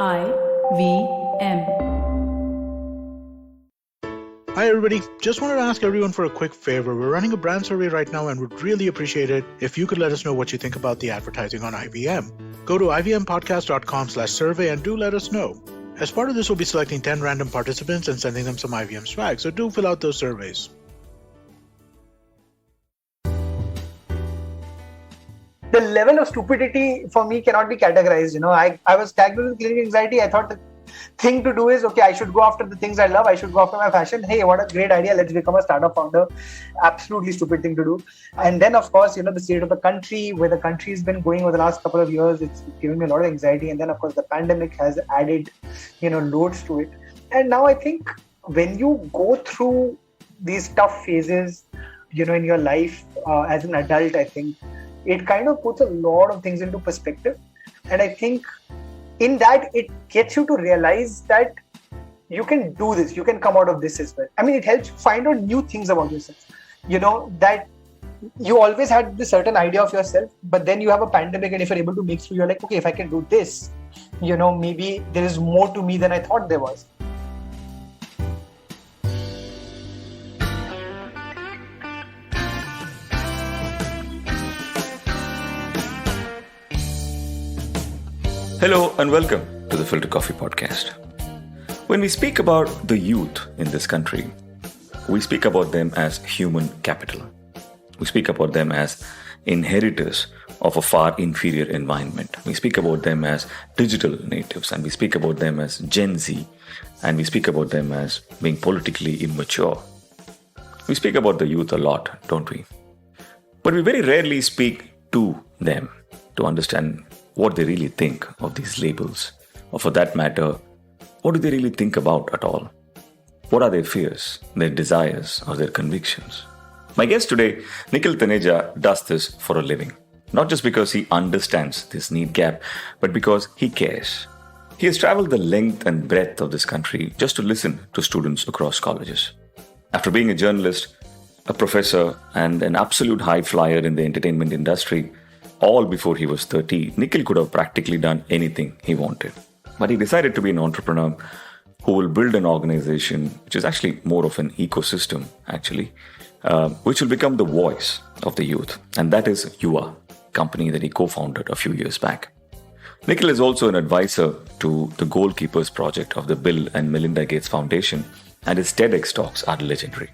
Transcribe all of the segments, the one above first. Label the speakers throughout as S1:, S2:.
S1: IVM.
S2: Hi everybody, just wanted to ask everyone for a quick favor. We're running a brand survey right now and would really appreciate it if you could let us know what you think about the advertising on IVM. Go to ivmpodcast.com/survey and do let us know. As part of this, we'll be selecting 10 random participants and sending them some IVM swag, so do fill out those surveys.
S3: The level of stupidity for me cannot be categorized. I was diagnosed with clinical anxiety. I thought the thing to do is, okay, I should go after the things I love. I should go after my passion. Hey, what a great idea. Let's become a startup founder. Absolutely stupid thing to do. And then, of course, the state of the country, where the country has been going over the last couple of years, it's given me a lot of anxiety. And then, of course, the pandemic has added, loads to it. And now I think when you go through these tough phases, in your life as an adult, I think it kind of puts a lot of things into perspective. And I think in that, it gets you to realize that you can do this. You can come out of this as well. I mean, it helps you find out new things about yourself. That you always had this certain idea of yourself, but then you have a pandemic, and if you're able to make through, you're like, okay, if I can do this, maybe there is more to me than I thought there was.
S4: Hello and welcome to the Filter Coffee podcast. When we speak about the youth in this country, we speak about them as human capital. We speak about them as inheritors of a far inferior environment. We speak about them as digital natives, and we speak about them as Gen Z, and we speak about them as being politically immature. We speak about the youth a lot, don't we? But we very rarely speak to them to understand what they really think of these labels, or for that matter, what do they really think about at all? What are their fears, their desires, or their convictions? My guest today, Nikhil Taneja, does this for a living. Not just because he understands this need gap, but because he cares. He has traveled the length and breadth of this country just to listen to students across colleges. After being a journalist, a professor, and an absolute high flyer in the entertainment industry, all before he was 30, Nikhil could have practically done anything he wanted. But he decided to be an entrepreneur who will build an organization, which is actually more of an ecosystem, which will become the voice of the youth. And that is Yuvaa, company that he co-founded a few years back. Nikhil is also an advisor to the Goalkeepers project of the Bill and Melinda Gates Foundation, and his TEDx talks are legendary.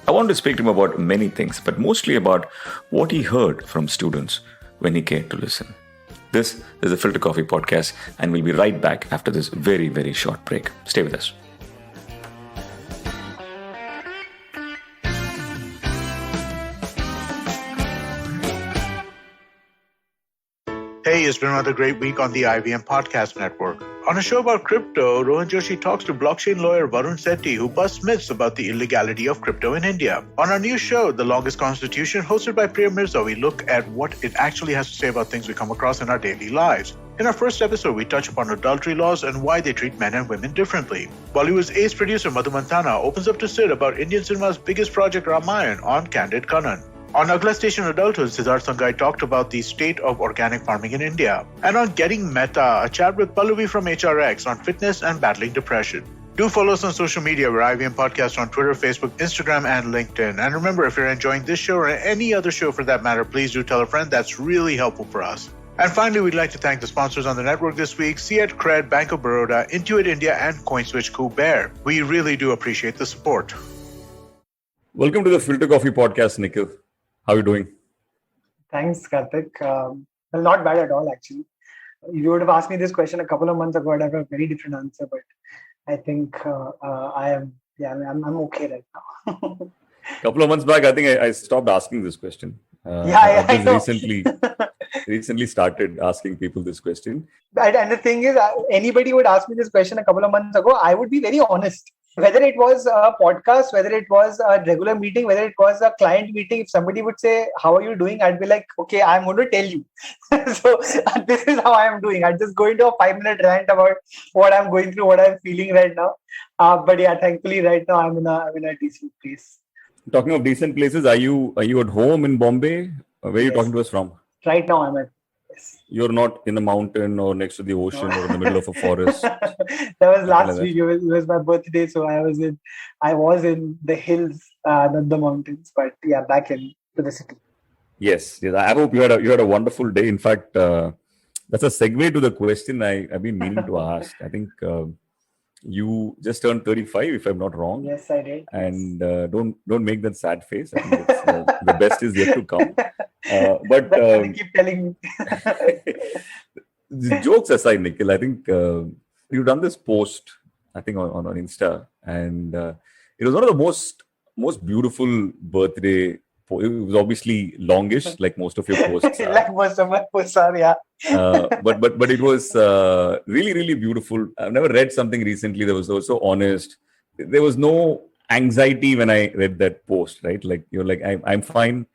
S4: I wanted to speak to him about many things, but mostly about what he heard from students when he cared to listen. This is the Filter Coffee podcast, and we'll be right back after this very, very short break. Stay with us.
S2: Hey, it's been another great week on the IVM Podcast Network. On a show about crypto, Rohan Joshi talks to blockchain lawyer Varun Sethi, who busts myths about the illegality of crypto in India. On our new show, The Longest Constitution, hosted by Priya Mirza, we look at what it actually has to say about things we come across in our daily lives. In our first episode, we touch upon adultery laws and why they treat men and women differently. Bollywood's ace producer Madhu Mantana opens up to Sid about Indian cinema's biggest project Ramayan on Candid Kanan. On Agla Station Adulthood, Siddharth Sangai talked about the state of organic farming in India. And on Getting Meta, a chat with Pallavi from HRX on fitness and battling depression. Do follow us on social media. We're IVM Podcast on Twitter, Facebook, Instagram, and LinkedIn. And remember, if you're enjoying this show or any other show for that matter, please do tell a friend. That's really helpful for us. And finally, we'd like to thank the sponsors on the network this week, Ciet Cred, Bank of Baroda, Intuit India, and CoinSwitch Kuber. We really do appreciate the support.
S4: Welcome to the Filter Coffee podcast, Nikhil. How are you doing?
S3: Thanks, Karthik. Well, not bad at all, actually. You would have asked me this question a couple of months ago, I'd have a very different answer, but I think I'm okay right now.
S4: A couple of months back, I think I stopped asking this question.
S3: I just
S4: recently started asking people this question.
S3: And the thing is, anybody would ask me this question a couple of months ago, I would be very honest. Whether it was a podcast, whether it was a regular meeting, whether it was a client meeting, if somebody would say, how are you doing? I'd be like, okay, I'm going to tell you. So this is how I'm doing. I'd just go into a 5-minute rant about what I'm going through, what I'm feeling right now. But yeah, thankfully right now I'm in a decent place.
S4: Talking of decent places, are you at home in Bombay? Where are you talking to us from?
S3: Right now I'm at
S4: You're not in a mountain or next to the ocean
S3: No.
S4: or in the middle of a forest,
S3: That was
S4: nothing like
S3: last
S4: that.
S3: week. It was my birthday, so I was in the hills, not the mountains, but yeah, back in to the city.
S4: Yes, yes. I hope you had a wonderful day. In fact, that's a segue to the question I've been meaning to ask. I think you just turned 35, if I'm not wrong,
S3: Yes, I did. Yes.
S4: and don't make that sad face. I think it's the best is yet to come. But
S3: That's what they keep telling me.
S4: the jokes aside, Nikhil, I think you've done this post, I think on Insta, and it was one of the most beautiful birthday. It was obviously longish, like most of your posts are.
S3: Like most of my posts are, yeah.
S4: But it was really really beautiful. I've never read something recently that was so honest. There was no anxiety when I read that post, right? Like you're like I'm fine.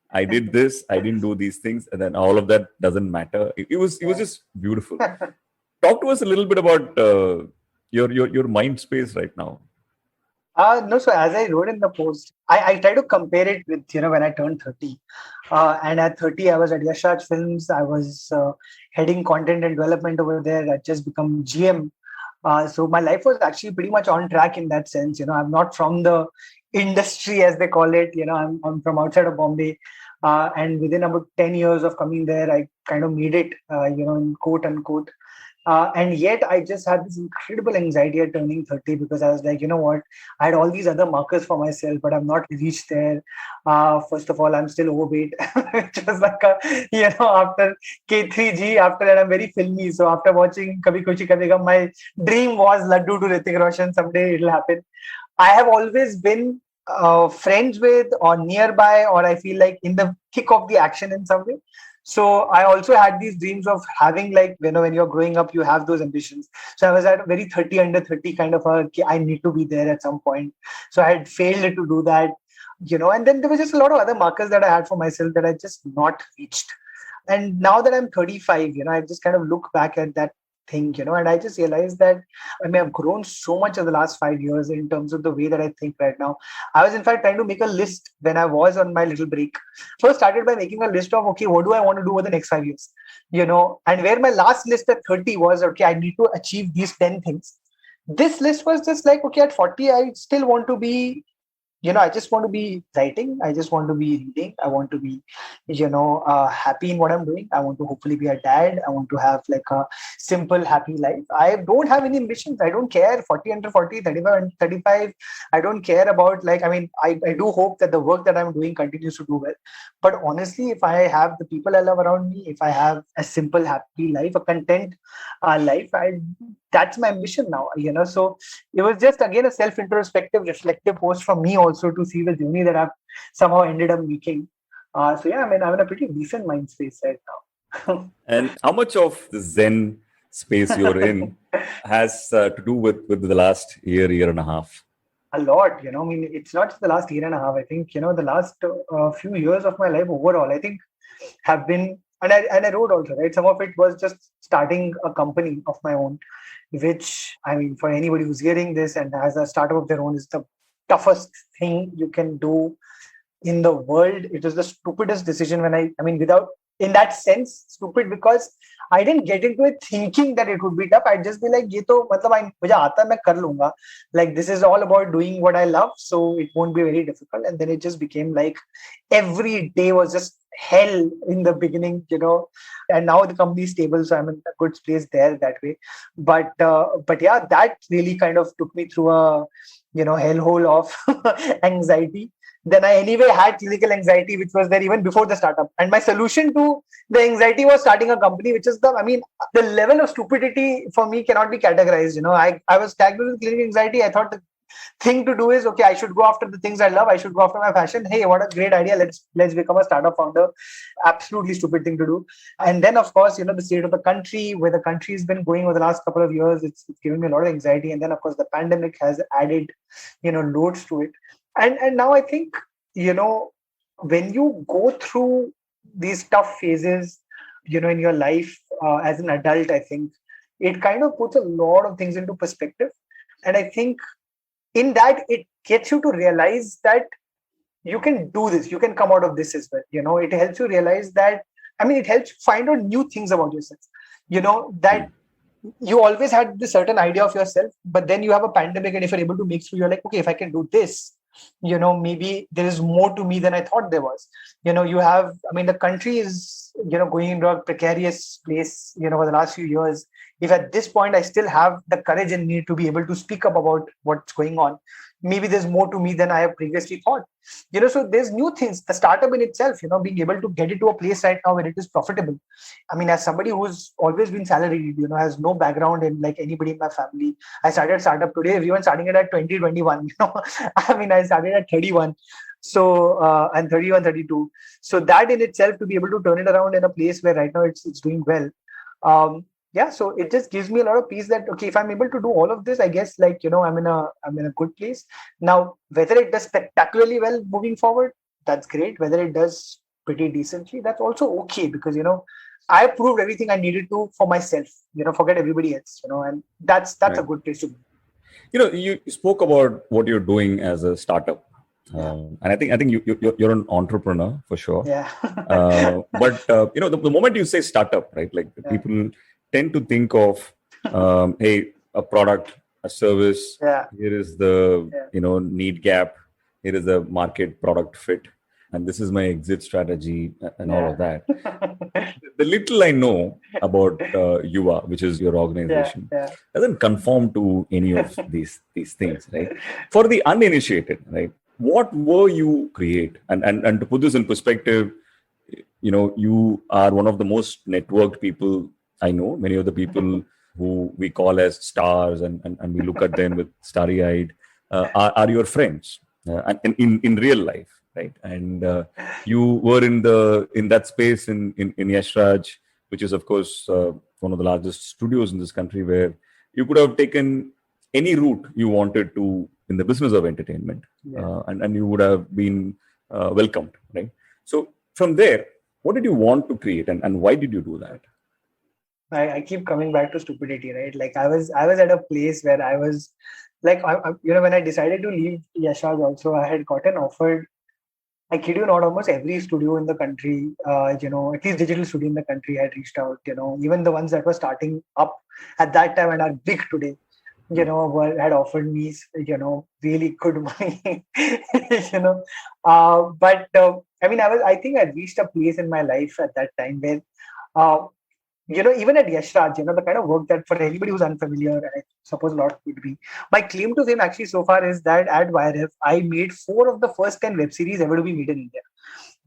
S4: I did this. I didn't do these things, and then all of that doesn't matter. It was just beautiful. Talk to us a little bit about your mind space right now.
S3: No, so as I wrote in the post, I try to compare it with, when I turned 30. And at 30, I was at Yash Films. I was heading content and development over there. I just become GM. So my life was actually pretty much on track in that sense. I'm not from the industry, as they call it. I'm from outside of Bombay. And within about 10 years of coming there, I kind of made it, in quote unquote. And yet I just had this incredible anxiety at turning 30 because I was like, you know what? I had all these other markers for myself, but I've not reached there. First of all, I'm still overweight, which was like, after K3G, after that, I'm very filmy. So after watching Kabhi Khushi Kabhi Gum, my dream was Laddu to Hrithik Roshan. Someday it'll happen. I have always been friends with or nearby, or I feel like in the thick of the action in some way. So I also had these dreams of having, like, when you're growing up, you have those ambitions. So I was at a very 30 under 30 kind of I need to be there at some point. So I had failed to do that, and then there was just a lot of other markers that I had for myself that I just not reached. And now that I'm 35, I just kind of look back at that thing, and I just realized that I've grown so much in the last 5 years in terms of the way that I think right now. I was in fact trying to make a list when I was on my little break. First started by making a list of, okay, what do I want to do over the next 5 years? And where my last list at 30 was, okay, I need to achieve these 10 things. This list was just like, okay, at 40, I still want to be, I just want to be writing. I just want to be reading. I want to be, happy in what I'm doing. I want to hopefully be a dad. I want to have like a simple, happy life. I don't have any ambitions. I don't care. 40 under 40, 35 and 35. I don't care about, like, I do hope that the work that I'm doing continues to do well. But honestly, if I have the people I love around me, if I have a simple, happy life, a content life, that's my ambition now, So it was just again a self-introspective, reflective post from me also to see the journey that I've somehow ended up making. So yeah, I'm in a pretty decent mind space right now.
S4: And how much of the Zen space you're in has to do with the last year and a half?
S3: A lot, it's not just the last year and a half. I think, the last few years of my life overall, I think have been, and I wrote also, right? Some of it was just starting a company of my own, which, for anybody who's hearing this and has a startup of their own, is the toughest thing you can do in the world. It was the stupidest decision without, in that sense, stupid because I didn't get into it thinking that it would be tough. I'd just be like, ye to, mujhe aata hai, main kar lunga. Like, this is all about doing what I love, so it won't be very difficult. And then it just became like every day was just hell in the beginning, and now the company is stable, so I'm in a good place there that way. But yeah, that really kind of took me through a hellhole of anxiety. Then I anyway had clinical anxiety, which was there even before the startup. And my solution to the anxiety was starting a company, which is the level of stupidity for me cannot be categorized. I was diagnosed with clinical anxiety. I thought the thing to do is, okay, I should go after the things I love. I should go after my passion. Hey, what a great idea. Let's become a startup founder. Absolutely stupid thing to do. And then, of course, the state of the country, where the country has been going over the last couple of years, it's given me a lot of anxiety. And then, of course, the pandemic has added, loads to it. And now I think, when you go through these tough phases, in your life as an adult, I think it kind of puts a lot of things into perspective. And I think in that, it gets you to realize that you can do this, you can come out of this as well. It helps you realize that I mean, it helps you find out new things about yourself. That you always had this certain idea of yourself, but then you have a pandemic, and if you're able to make through, you're like, okay, if I can do this, maybe there is more to me than I thought there was. The country is, going into a precarious place, for the last few years. If at this point I still have the courage in me to be able to speak up about what's going on, maybe there's more to me than I have previously thought. So there's new things. The startup in itself, being able to get it to a place right now where it is profitable. I mean, as somebody who's always been salaried, has no background in like anybody in my family. I started startup today. Everyone starting it at 20, 21. I started at 31. So, and 31, 32. So that in itself, to be able to turn it around in a place where right now it's doing well. So it just gives me a lot of peace that, okay, if I'm able to do all of this, I guess I'm in a good place. Now, whether it does spectacularly well moving forward, that's great. Whether it does pretty decently, that's also okay, because I proved everything I needed to for myself. Forget everybody else. And that's right. A good place to be.
S1: You spoke about what you're doing as a startup. And I think you're an entrepreneur for sure.
S3: Yeah.
S1: But the moment you say startup, right? Like people tend to think of, hey, a product, a service.
S3: Yeah.
S1: Here is the need gap. Here is the market product fit, and this is my exit strategy and all of that. The little I know about Yuvaa, which is your organization, doesn't conform to any of these things, right? For the uninitiated, right? What were you create? And to put this in perspective, you are one of the most networked people I know. Many of the people who we call as stars and we look at them with starry-eyed are your friends and in real life, right? And you were in that space in Yashraj, which is of course one of the largest studios in this country, where you could have taken any route you wanted to in the business of entertainment, and you would have been welcomed, right? So from there, what did you want to create, and why did you do that?
S3: I keep coming back to stupidity, right? Like I was at a place where I was like, when I decided to leave Yashraj also, I had gotten offered, I kid you not, almost every studio in the country, at least digital studio in the country had reached out, even the ones that were starting up at that time and are big today, had offered me, really good money, I think I reached a place in my life at that time where, even at Yashraj, the kind of work that, for anybody who's unfamiliar, and I suppose a lot would be, my claim to fame actually so far is that at YRF, I made 4 of the first 10 web series ever to be made in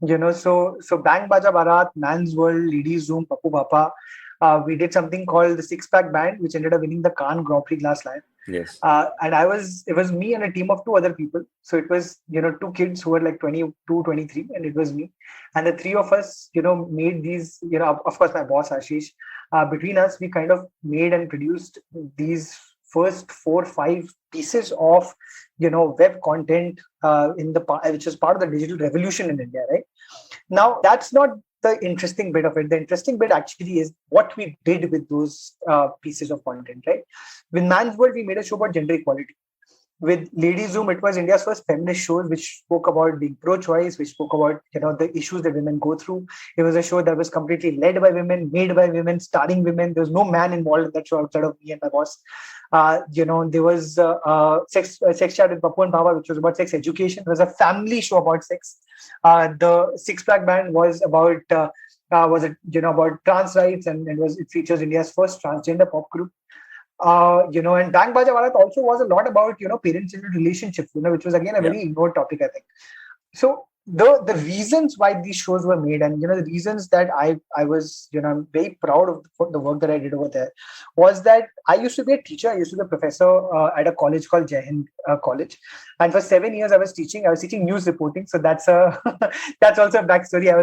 S3: India. So Bang Baja Barat, Man's World, Ladies Zoom, Papu Papa. We did something called the Six Pack Band, which ended up winning the Cannes Grand Prix Glass Lion.
S1: Yes.
S3: And it was me and a team of 2 other people. So it was, 2 kids who were like 22, 23, and it was me. And the 3 of us, made these, of course, my boss, Ashish, between us, we kind of made and produced these first 4 or 5 pieces of, web content which is part of the digital revolution in India, right? Now, that's not the interesting bit of it. The interesting bit actually is what we did with those pieces of content, right? With Man's World, we made a show about gender equality. With Ladies Zoom, it was India's first feminist show, which spoke about being pro-choice, which spoke about the issues that women go through. It was a show that was completely led by women, made by women, starring women. There was no man involved in that show outside of me and my boss. There was Sex Chat with Papu and Papa, which was about sex education. It was a family show about sex. The Six Pack Band was about about trans rights, and it features India's first transgender pop group. And Bang Baja Barat also was a lot about, parent-children relationships, which was again a very ignored topic, I think. So the reasons why these shows were made, and, the reasons that I was, I'm very proud of the work that I did over there, was that I used to be a teacher. I used to be a professor at a college called Jai Hind College. And for 7 years I was teaching news reporting. So that's that's also a backstory.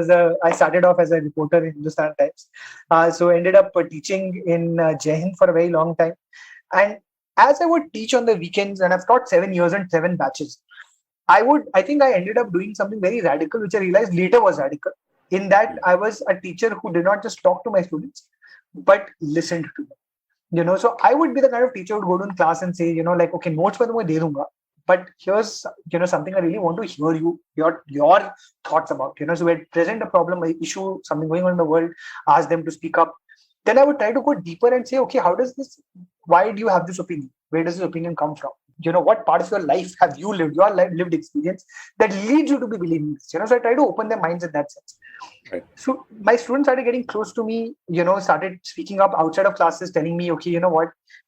S3: I started off as a reporter in Hindustan Times. So ended up teaching in Jai Hind for a very long time. And as I would teach on the weekends, and I've taught 7 years and 7 batches, I think I ended up doing something very radical, which I realized later was radical, in that I was a teacher who did not just talk to my students, but listened to them. So I would be the kind of teacher who would go to class and say, okay, notes मैं तुम्हें दे दूंगा, but here's, something I really want to hear your thoughts about. So we present a problem, an issue, something going on in the world, ask them to speak up. Then I would try to go deeper and say, okay, why do you have this opinion? Where does this opinion come from? What part of your life have you lived, your lived experience that leads you to be believing this? So I try to open their minds in that sense.
S1: Right.
S3: So my students started getting close to me, started speaking up outside of classes, telling me, okay,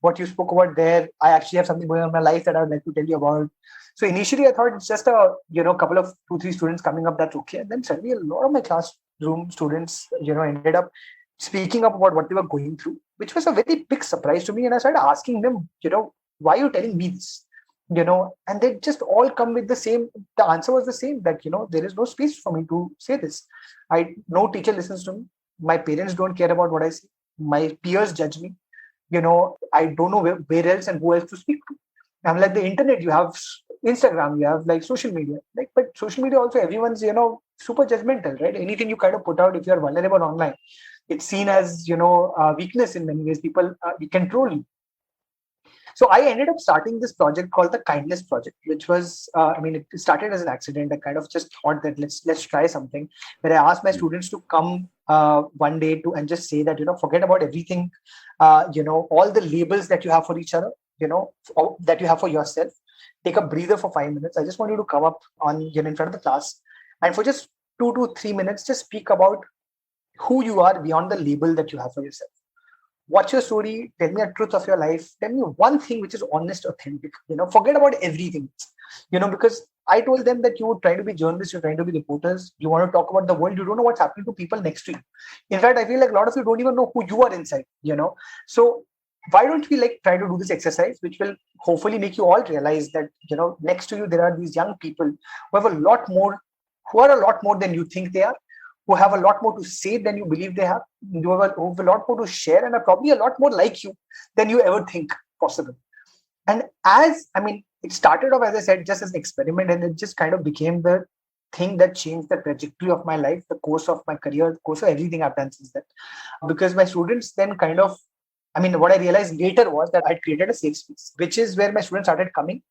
S3: what you spoke about there, I actually have something going on in my life that I would like to tell you about. So initially I thought it's just a, couple of 2-3 students coming up, that's okay. And then suddenly a lot of my classroom students, ended up speaking up about what they were going through, which was a very big surprise to me. And I started asking them, why are you telling me this? And they just all come with the answer was the same, that, there is no space for me to say this. No teacher listens to me. My parents don't care about what I say. My peers judge me. I don't know where else and who else to speak to. I'm like the internet, you have Instagram, you have like social media, but social media also, everyone's, super judgmental, right? Anything you kind of put out, if you're vulnerable online, it's seen as, weakness in many ways. People can troll you. So I ended up starting this project called the Kindness Project, which was, it started as an accident. I kind of just thought that let's try something. Where I asked my students to come one day and just say that, forget about everything, all the labels that you have for each other, that you have for yourself. Take a breather for 5 minutes. I just want you to come up in front of the class, and for just 2 to 3 minutes, just speak about who you are beyond the label that you have for yourself. What's your story? Tell me a truth of your life. Tell me one thing which is honest, authentic. Forget about everything. Because I told them that you were trying to be journalists, you're trying to be reporters, you want to talk about the world, you don't know what's happening to people next to you. In fact, I feel like a lot of you don't even know who you are inside, So why don't we try to do this exercise, which will hopefully make you all realize that, next to you, there are these young people who are a lot more than you think they are, who have a lot more to say than you believe they have, who have a lot more to share, and are probably a lot more like you than you ever think possible. And it started off, as I said, just as an experiment, and it just kind of became the thing that changed the trajectory of my life, the course of my career, the course of everything I've done since then. Because my students then what I realized later was that I'd created a safe space, which is where my students started coming.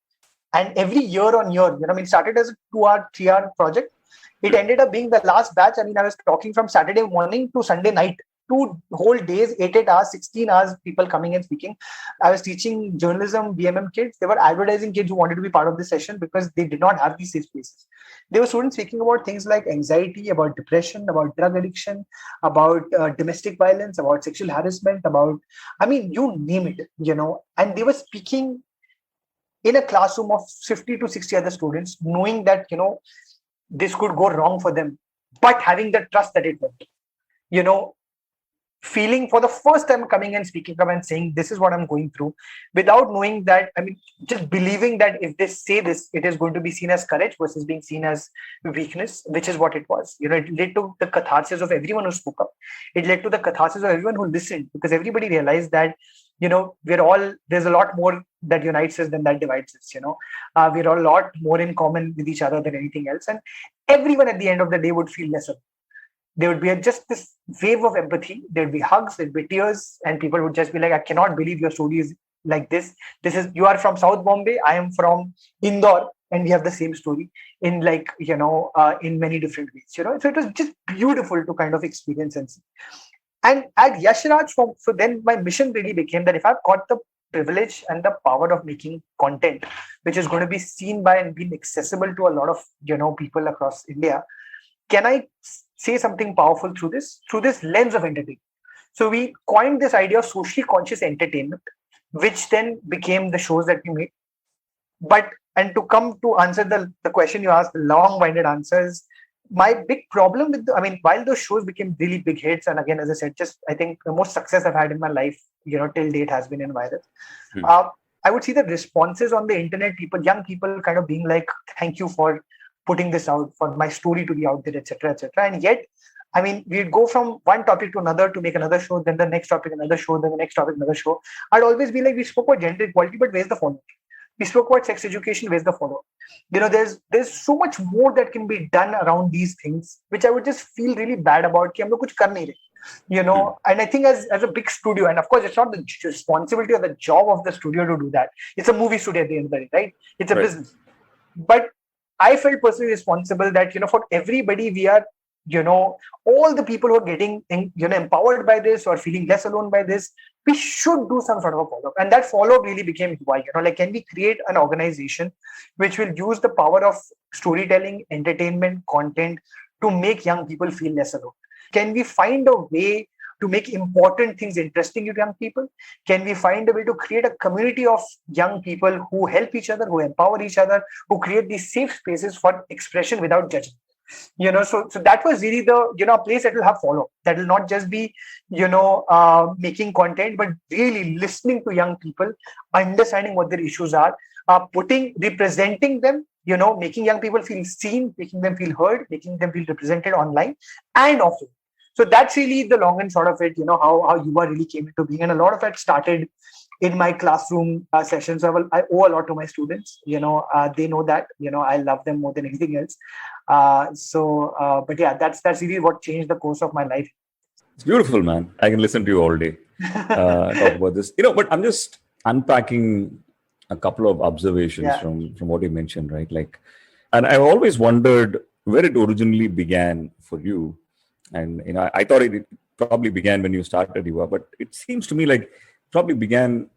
S3: And every year on year, it started as a 2-hour, 3-hour project. It ended up being the last batch. I was talking from Saturday morning to Sunday night, 2 whole days, 8 hours, 16 hours, people coming and speaking. I was teaching journalism, BMM kids. There were advertising kids who wanted to be part of this session because they did not have these safe spaces. There were students speaking about things like anxiety, about depression, about drug addiction, about domestic violence, about sexual harassment, about, you name it, and they were speaking in a classroom of 50 to 60 other students, knowing that, this could go wrong for them, but having the trust that it won't. Feeling for the first time coming and speaking up and saying, this is what I'm going through, without knowing that, just believing that if they say this, it is going to be seen as courage versus being seen as weakness, which is what it was. It led to the catharsis of everyone who spoke up. It led to the catharsis of everyone who listened, because everybody realized that, there's a lot more that unites us than that divides us. We're all a lot more in common with each other than anything else. And everyone at the end of the day would feel lesser. There would be just this wave of empathy. There'd be hugs, there'd be tears, and people would just be like, I cannot believe your story is like this. You are from South Bombay, I am from Indore, and we have the same story in in many different ways. So it was just beautiful to kind of experience and see. And at Yashraj, so then my mission really became that if I've got the privilege and the power of making content, which is going to be seen by and being accessible to a lot of, people across India, can I say something powerful through this lens of entertainment? So we coined this idea of socially conscious entertainment, which then became the shows that we made. And to come to answer the question you asked, the long-winded answers, my big problem with while those shows became really big hits, and again, as I said, I think the most success I've had in my life, till date, has been in viral. I would see the responses on the internet, young people kind of being like, thank you for putting this out, for my story to be out there, etc., etc. And yet, we'd go from one topic to another to make another show, then the next topic, another show, then the next topic, another show. I'd always be like, we spoke about gender equality, but where's the follow-up? We spoke about sex education. Where's the follow? There's so much more that can be done around these things, which I would just feel really bad about. कि हम लोग कुछ कर नहीं रहे. And I think as a big studio, and of course, it's not the responsibility or the job of the studio to do that. It's a movie studio at the end of the day, right? It's a business. But I felt personally responsible that, for everybody, we are, all the people who are getting, empowered by this or feeling less alone by this, we should do some sort of a follow-up. And that follow-up really became Yuvaa. Like, can we create an organization which will use the power of storytelling, entertainment, content to make young people feel less alone? Can we find a way to make important things interesting to young people? Can we find a way to create a community of young people who help each other, who empower each other, who create these safe spaces for expression without judgment? So that was really the, place that will have follow. That will not just be, making content, but really listening to young people, understanding what their issues are, representing them, making young people feel seen, making them feel heard, making them feel represented online and offline. So that's really the long and short of it, how Yuvaa really came into being. And a lot of it started in my classroom sessions. I owe a lot to my students. They know that, I love them more than anything else. But yeah, that's really what changed the course of my life.
S1: It's beautiful, man. I can listen to you all day talk about this. But I'm just unpacking a couple of observations from what you mentioned, right? And I've always wondered where it originally began for you. And, I thought it probably began when you started Yuvaa, but it seems to me like it probably began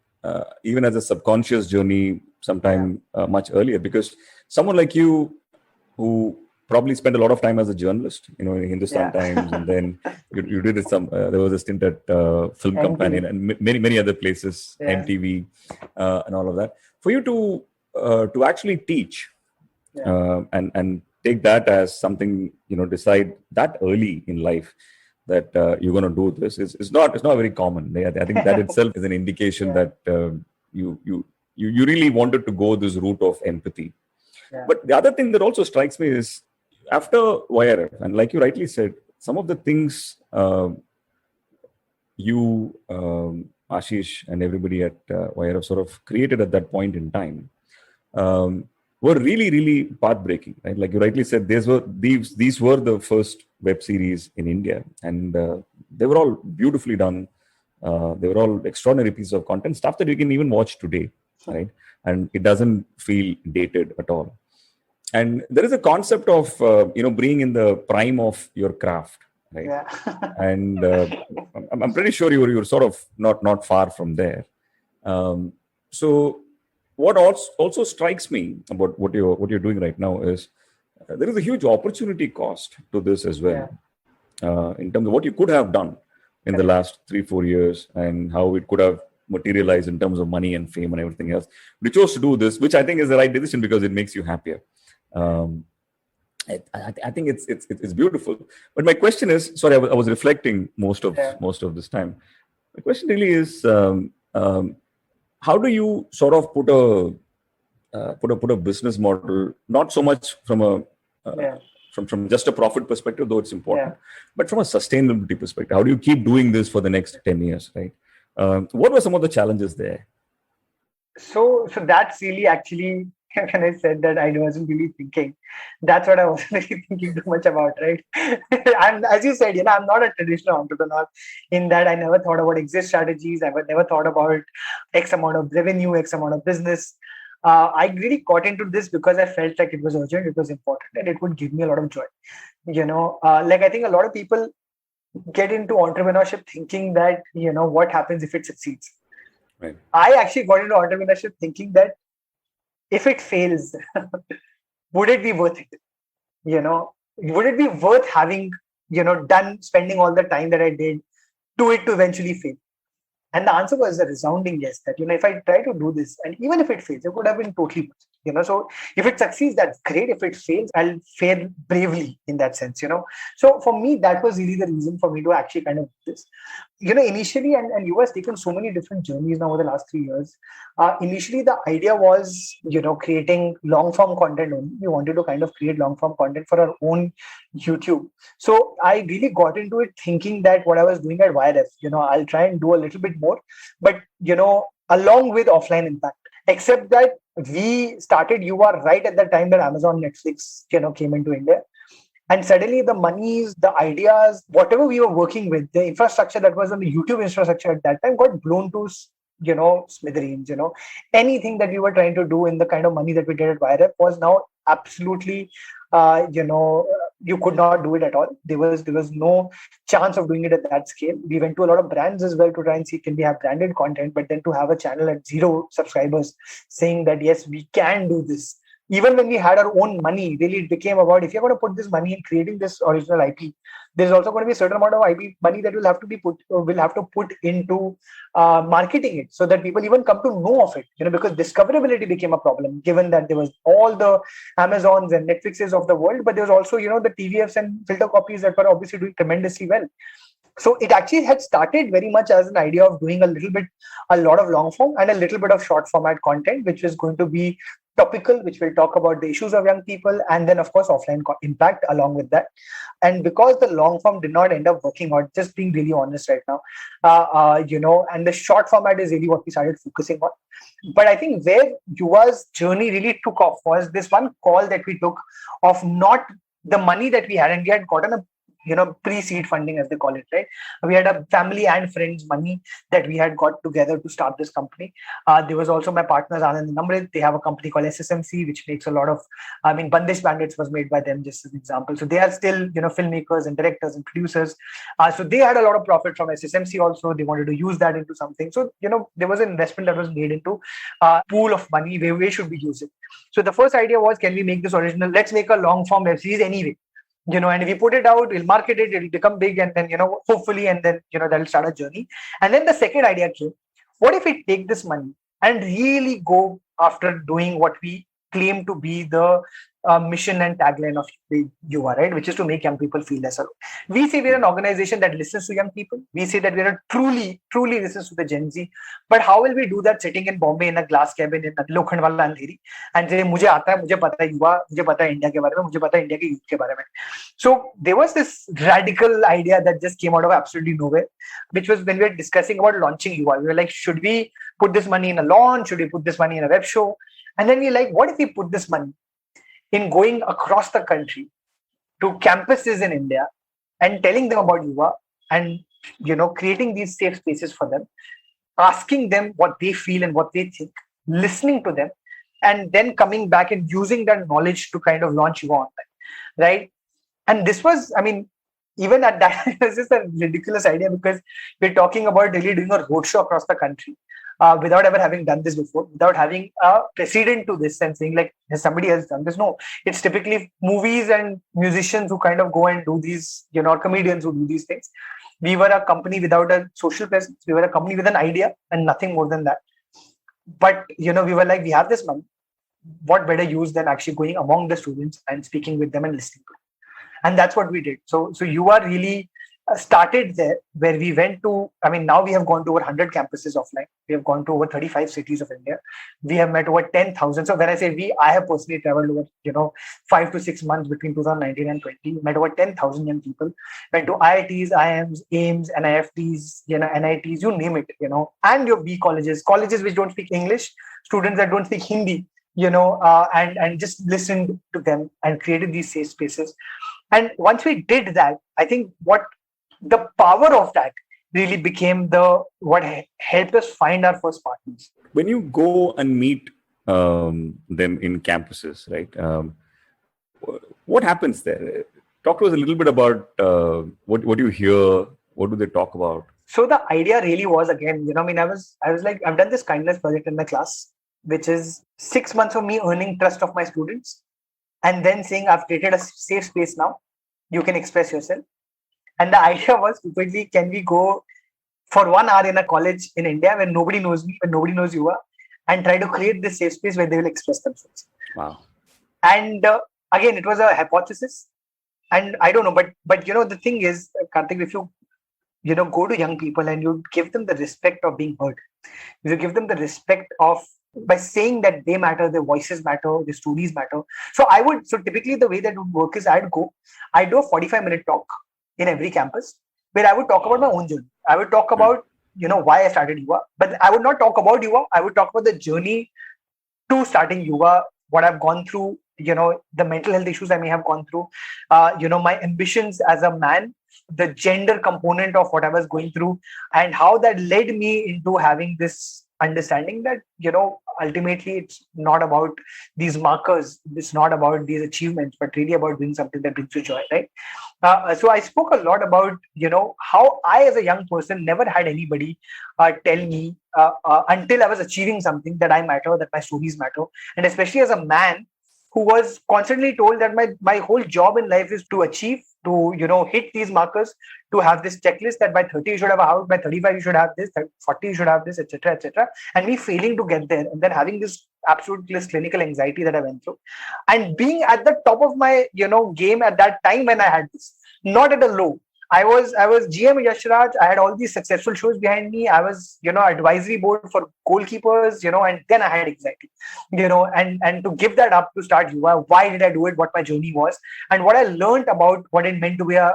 S1: even as a subconscious journey sometime much earlier, because someone like you who probably spent a lot of time as a journalist, in Hindustan Times, and then you did there was a stint at Film Companion and many other places, MTV, and all of that. For you to actually teach and take that as something, decide that early in life that you're going to do this is not very common. I think that itself is an indication that you really wanted to go this route of empathy. But the other thing that also strikes me is after YRF, and like you rightly said, some of the things you, Ashish, and everybody at YRF sort of created at that point in time were really, really path-breaking, right? Like you rightly said, these were the first web series in India, and they were all beautifully done. They were all extraordinary pieces of content, stuff that you can even watch today, right? And it doesn't feel dated at all. And there is a concept of being in the prime of your craft, right? Yeah. And I'm pretty sure you're sort of not far from there. So what also strikes me about what you're doing right now is there is a huge opportunity cost to this as well, in terms of what you could have done in the last 3-4 years and how it could have materialized in terms of money and fame and everything else. We chose to do this, which I think is the right decision because it makes you happier. I think it's beautiful. But my question is, sorry, I was reflecting most of this time. The question really is, how do you sort of put a business model, not so much from from just a profit perspective, though it's important, but from a sustainability perspective? How do you keep doing this for the next 10 years, right? What were some of the challenges there?
S3: So that's really actually, when I said that, I wasn't really thinking. That's what I wasn't really thinking too much about, right? And as you said, I'm not a traditional entrepreneur in that I never thought about exit strategies. I never thought about X amount of revenue, X amount of business. I really got into this because I felt like it was urgent, it was important, and it would give me a lot of joy. I think a lot of people get into entrepreneurship thinking that, what happens if it succeeds? Right. I actually got into entrepreneurship thinking that if it fails, would it be worth it? Would it be worth having, spending all the time that I did to eventually fail? And the answer was a resounding yes, that, if I try to do this, and even if it fails, it would have been totally worth it. So if it succeeds, that's great. If it fails, I'll fail bravely in that sense, So for me, that was really the reason for me to actually kind of do this. Initially, and Yuvaa has taken so many different journeys now over the last 3 years. Initially, the idea was, creating long-form content only. We wanted to kind of create long-form content for our own YouTube. So I really got into it thinking that what I was doing at YRF, I'll try and do a little bit more, but, along with offline impact. Except that We started Yuvaa right at the time that Amazon, Netflix, came into India. And suddenly the monies, the ideas, whatever we were working with, the infrastructure that was on the YouTube infrastructure at that time got blown to, smithereens. Anything that we were trying to do in the kind of money that we did at YRF was now absolutely, you could not do it at all. There was no chance of doing it at that scale. We went to a lot of brands as well to try and see can we have branded content, but then to have a channel at 0 subscribers saying that yes, we can do this. Even when we had our own money, really it became about if you're going to put this money in creating this original IP, there's also going to be a certain amount of IP money that will have to put into marketing it so that people even come to know of it. Because discoverability became a problem, given that there was all the Amazons and Netflixes of the world, but there was also the TVFs and filter copies that were obviously doing tremendously well. So it actually had started very much as an idea of doing a lot of long form and a little bit of short format content, which is going to be topical, which will talk about the issues of young people, and then of course offline impact along with that. And because the long form did not end up working out, just being really honest right now, and the short format is really what we started focusing on. But I think where Yuvaa's journey really took off was this one call that we took of not the money that we had, and we had gotten a pre-seed funding, as they call it, right? We had a family and friends money that we had got together to start this company. There was also my partners, Anand and Namrit. They have a company called SSMC, which makes a lot of, Bandish Bandits was made by them, just as an example. So they are still, filmmakers and directors and producers. So they had a lot of profit from SSMC also. They wanted to use that into something. So, there was an investment that was made into a pool of money. Where should we use it? So the first idea was, can we make this original? Let's make a long form web series anyway. And if we put it out, we'll market it, it'll become big, and then, hopefully, and then, that'll start a journey. And then the second idea came, what if we take this money and really go after doing what we claim to be the mission and tagline of the Yuvaa, right? Which is to make young people feel less alone. We say we're an organization that listens to young people. We say that we're truly listens to the Gen Z. But how will we do that sitting in Bombay in a glass cabin in Lokhandwala Andheri and say, मुझे आता है, मुझे पता है युवा, मुझे पता है इंडिया के बारे में, मुझे पता है इंडिया के youth के बारे में. So there was this radical idea that just came out of absolutely nowhere, which was when we were discussing about launching Yuvaa. We were like, should we put this money in a launch? Should we put this money in a web show? And then we were like, what if we put this money in going across the country to campuses in India and telling them about Yuvaa and, creating these safe spaces for them, asking them what they feel and what they think, listening to them, and then coming back and using that knowledge to kind of launch Yuvaa online, right? And this was, even at that, it was just a ridiculous idea because we're talking about really doing a roadshow across the country. Without ever having done this before, without having a precedent to this and saying like, has somebody else done this? No, it's typically movies and musicians who kind of go and do these, comedians who do these things. We were a company without a social presence. We were a company with an idea and nothing more than that. But, we were like, we have this money. What better use than actually going among the students and speaking with them and listening to them? And that's what we did. So Yuvaa really started there, where we went to, now we have gone to over 100 campuses offline. We have gone to over 35 cities of India. We have met over 10,000. So when I say we, I have personally traveled over, 5 to 6 months between 2019 and 20, met over 10,000 young people, went to IITs, IIMs, AIMS, NIFTs, NITs, you name it, and your B colleges which don't speak English, students that don't speak Hindi, and just listened to them and created these safe spaces. And once we did that, I think what the power of that really became what helped us find our first partners.
S1: When you go and meet them in campuses, right? What happens there? Talk to us a little bit about what you hear. What do they talk about?
S3: So the idea really was, again, I was like, I've done this kindness project in my class, which is 6 months of me earning trust of my students and then saying, I've created a safe space now. You can express yourself. And the idea was, stupidly, can we go for 1 hour in a college in India where nobody knows me, where nobody knows Yuvaa, and try to create this safe space where they will express themselves.
S1: Wow.
S3: And again, it was a hypothesis. And I don't know, but the thing is, Karthik, if you go to young people and you give them the respect of being heard, you give them the respect of, by saying that they matter, their voices matter, their stories matter. So typically the way that would work is I'd do a 45-minute talk in every campus where I would talk about my own journey. I would talk about, why I started Yuvaa, but I would not talk about Yuvaa. I would talk about the journey to starting Yuva, what I've gone through, the mental health issues I may have gone through, my ambitions as a man, the gender component of what I was going through, and how that led me into having this understanding that, ultimately it's not about these markers, it's not about these achievements, but really about doing something that brings you joy, right? So I spoke a lot about, how I, as a young person, never had anybody tell me until I was achieving something that I matter, that my stories matter. And especially as a man who was constantly told that my whole job in life is to achieve, to, hit these markers, to have this checklist that by 30 you should have a house, by 35 you should have this, 40 you should have this, etc., etc. And me failing to get there, and then having this absolute clinical anxiety that I went through, and being at the top of my, game at that time when I had this, not at a low. I was GM Yashraj. I had all these successful shows behind me. I was, advisory board for goalkeepers, and then I had anxiety, and to give that up to start Yuva, why did I do it? What my journey was, and what I learned about what it meant to be a,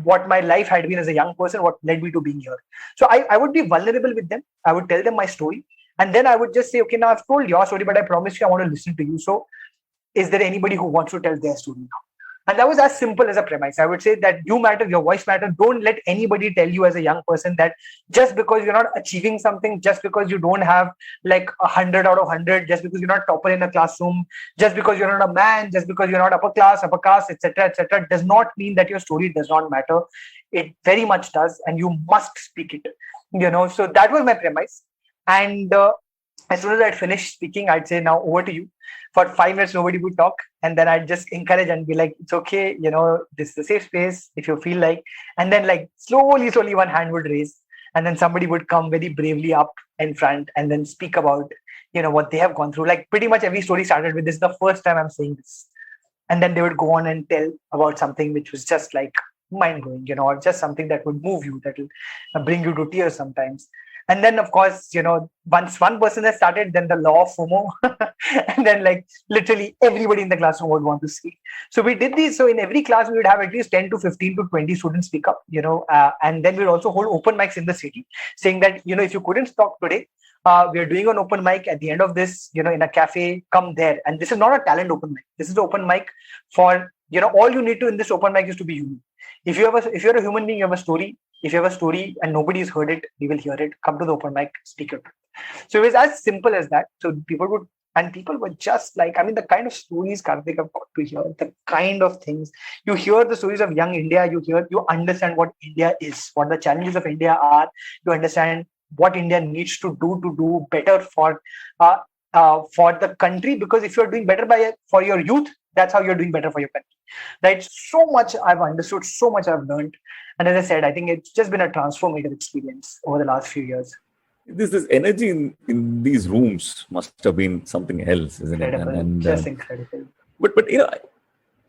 S3: what my life had been as a young person, what led me to being here. So I would be vulnerable with them. I would tell them my story, and then I would just say, okay, now I've told your story, but I promise you I want to listen to you. So is there anybody who wants to tell their story now? And that was as simple as a premise. I would say that you matter, your voice matters. Don't let anybody tell you as a young person that just because you're not achieving something, just because you don't have like 100 out of 100, just because you're not topper in a classroom, just because you're not a man, just because you're not upper class, upper caste, etc., does not mean that your story does not matter. It very much does, and you must speak it. So that was my premise. And as soon as I'd finished speaking, I'd say, now over to you. For 5 minutes, nobody would talk. And then I'd just encourage and be like, it's okay. This is a safe space if you feel like. And then like slowly, one hand would raise. And then somebody would come very bravely up in front and then speak about, what they have gone through. Like pretty much every story started with, this is the first time I'm saying this. And then they would go on and tell about something which was just like mind-blowing, or just something that would move you, that will bring you to tears sometimes. And then, of course, once one person has started, then the law of FOMO, and then like literally everybody in the classroom would want to speak. So we did these. So in every class, we would have at least 10 to 15 to 20 students speak up, and then we'd also hold open mics in the city saying that, if you couldn't talk today, we are doing an open mic at the end of this, in a cafe, come there. And this is not a talent open mic. This is the open mic for, all you need to in this open mic is to be human. If you're a human being, you have a story. If you have a story and nobody's heard it, we will hear it. Come to the open mic, speak it. So it was as simple as that. So people were just like, the kind of stories Karthik have got to hear, the kind of things. You hear the stories of young India, you understand what India is, what the challenges of India are, you understand what India needs to do better for the country. Because if you're doing better for your youth, that's how you're doing better for your country. Right? So much I've understood, so much I've learned. And as I said, I think it's just been a transformative experience over the last few years.
S1: This energy in these rooms must have been something else, isn't
S3: incredible,
S1: it? And
S3: just incredible.
S1: But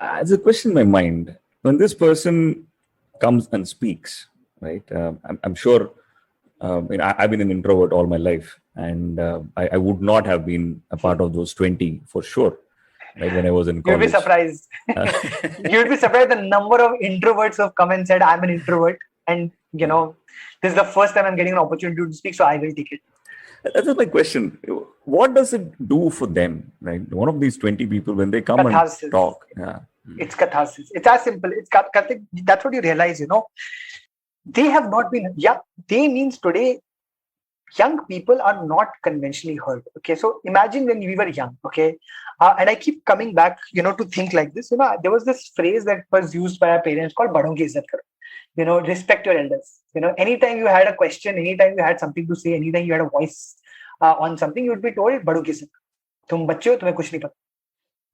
S1: as a question in my mind, when this person comes and speaks, right? I'm sure. I've been an introvert all my life, and I would not have been a part of those 20 for sure. Right, when I was in college.
S3: You'd be surprised. You'd be surprised the number of introverts who have come and said, I'm an introvert. And, this is the first time I'm getting an opportunity to speak, so I will take it.
S1: That's my question. What does it do for them? Right? One of these 20 people, when they come
S3: catharsis.
S1: And talk. Yeah.
S3: It's catharsis. It's as simple. That's what you realize, They have not been, they means today, young people are not conventionally heard. Okay, so imagine when we were young. Okay, and I keep coming back, to think like this. There was this phrase that was used by our parents called "badon ki izzat karo." Respect your elders. Anytime you had a question, anytime you had something to say, anytime you had a voice on something, you would be told "badon ki izzat karo. Tum bacche ho, tumhe kuch nahi pata."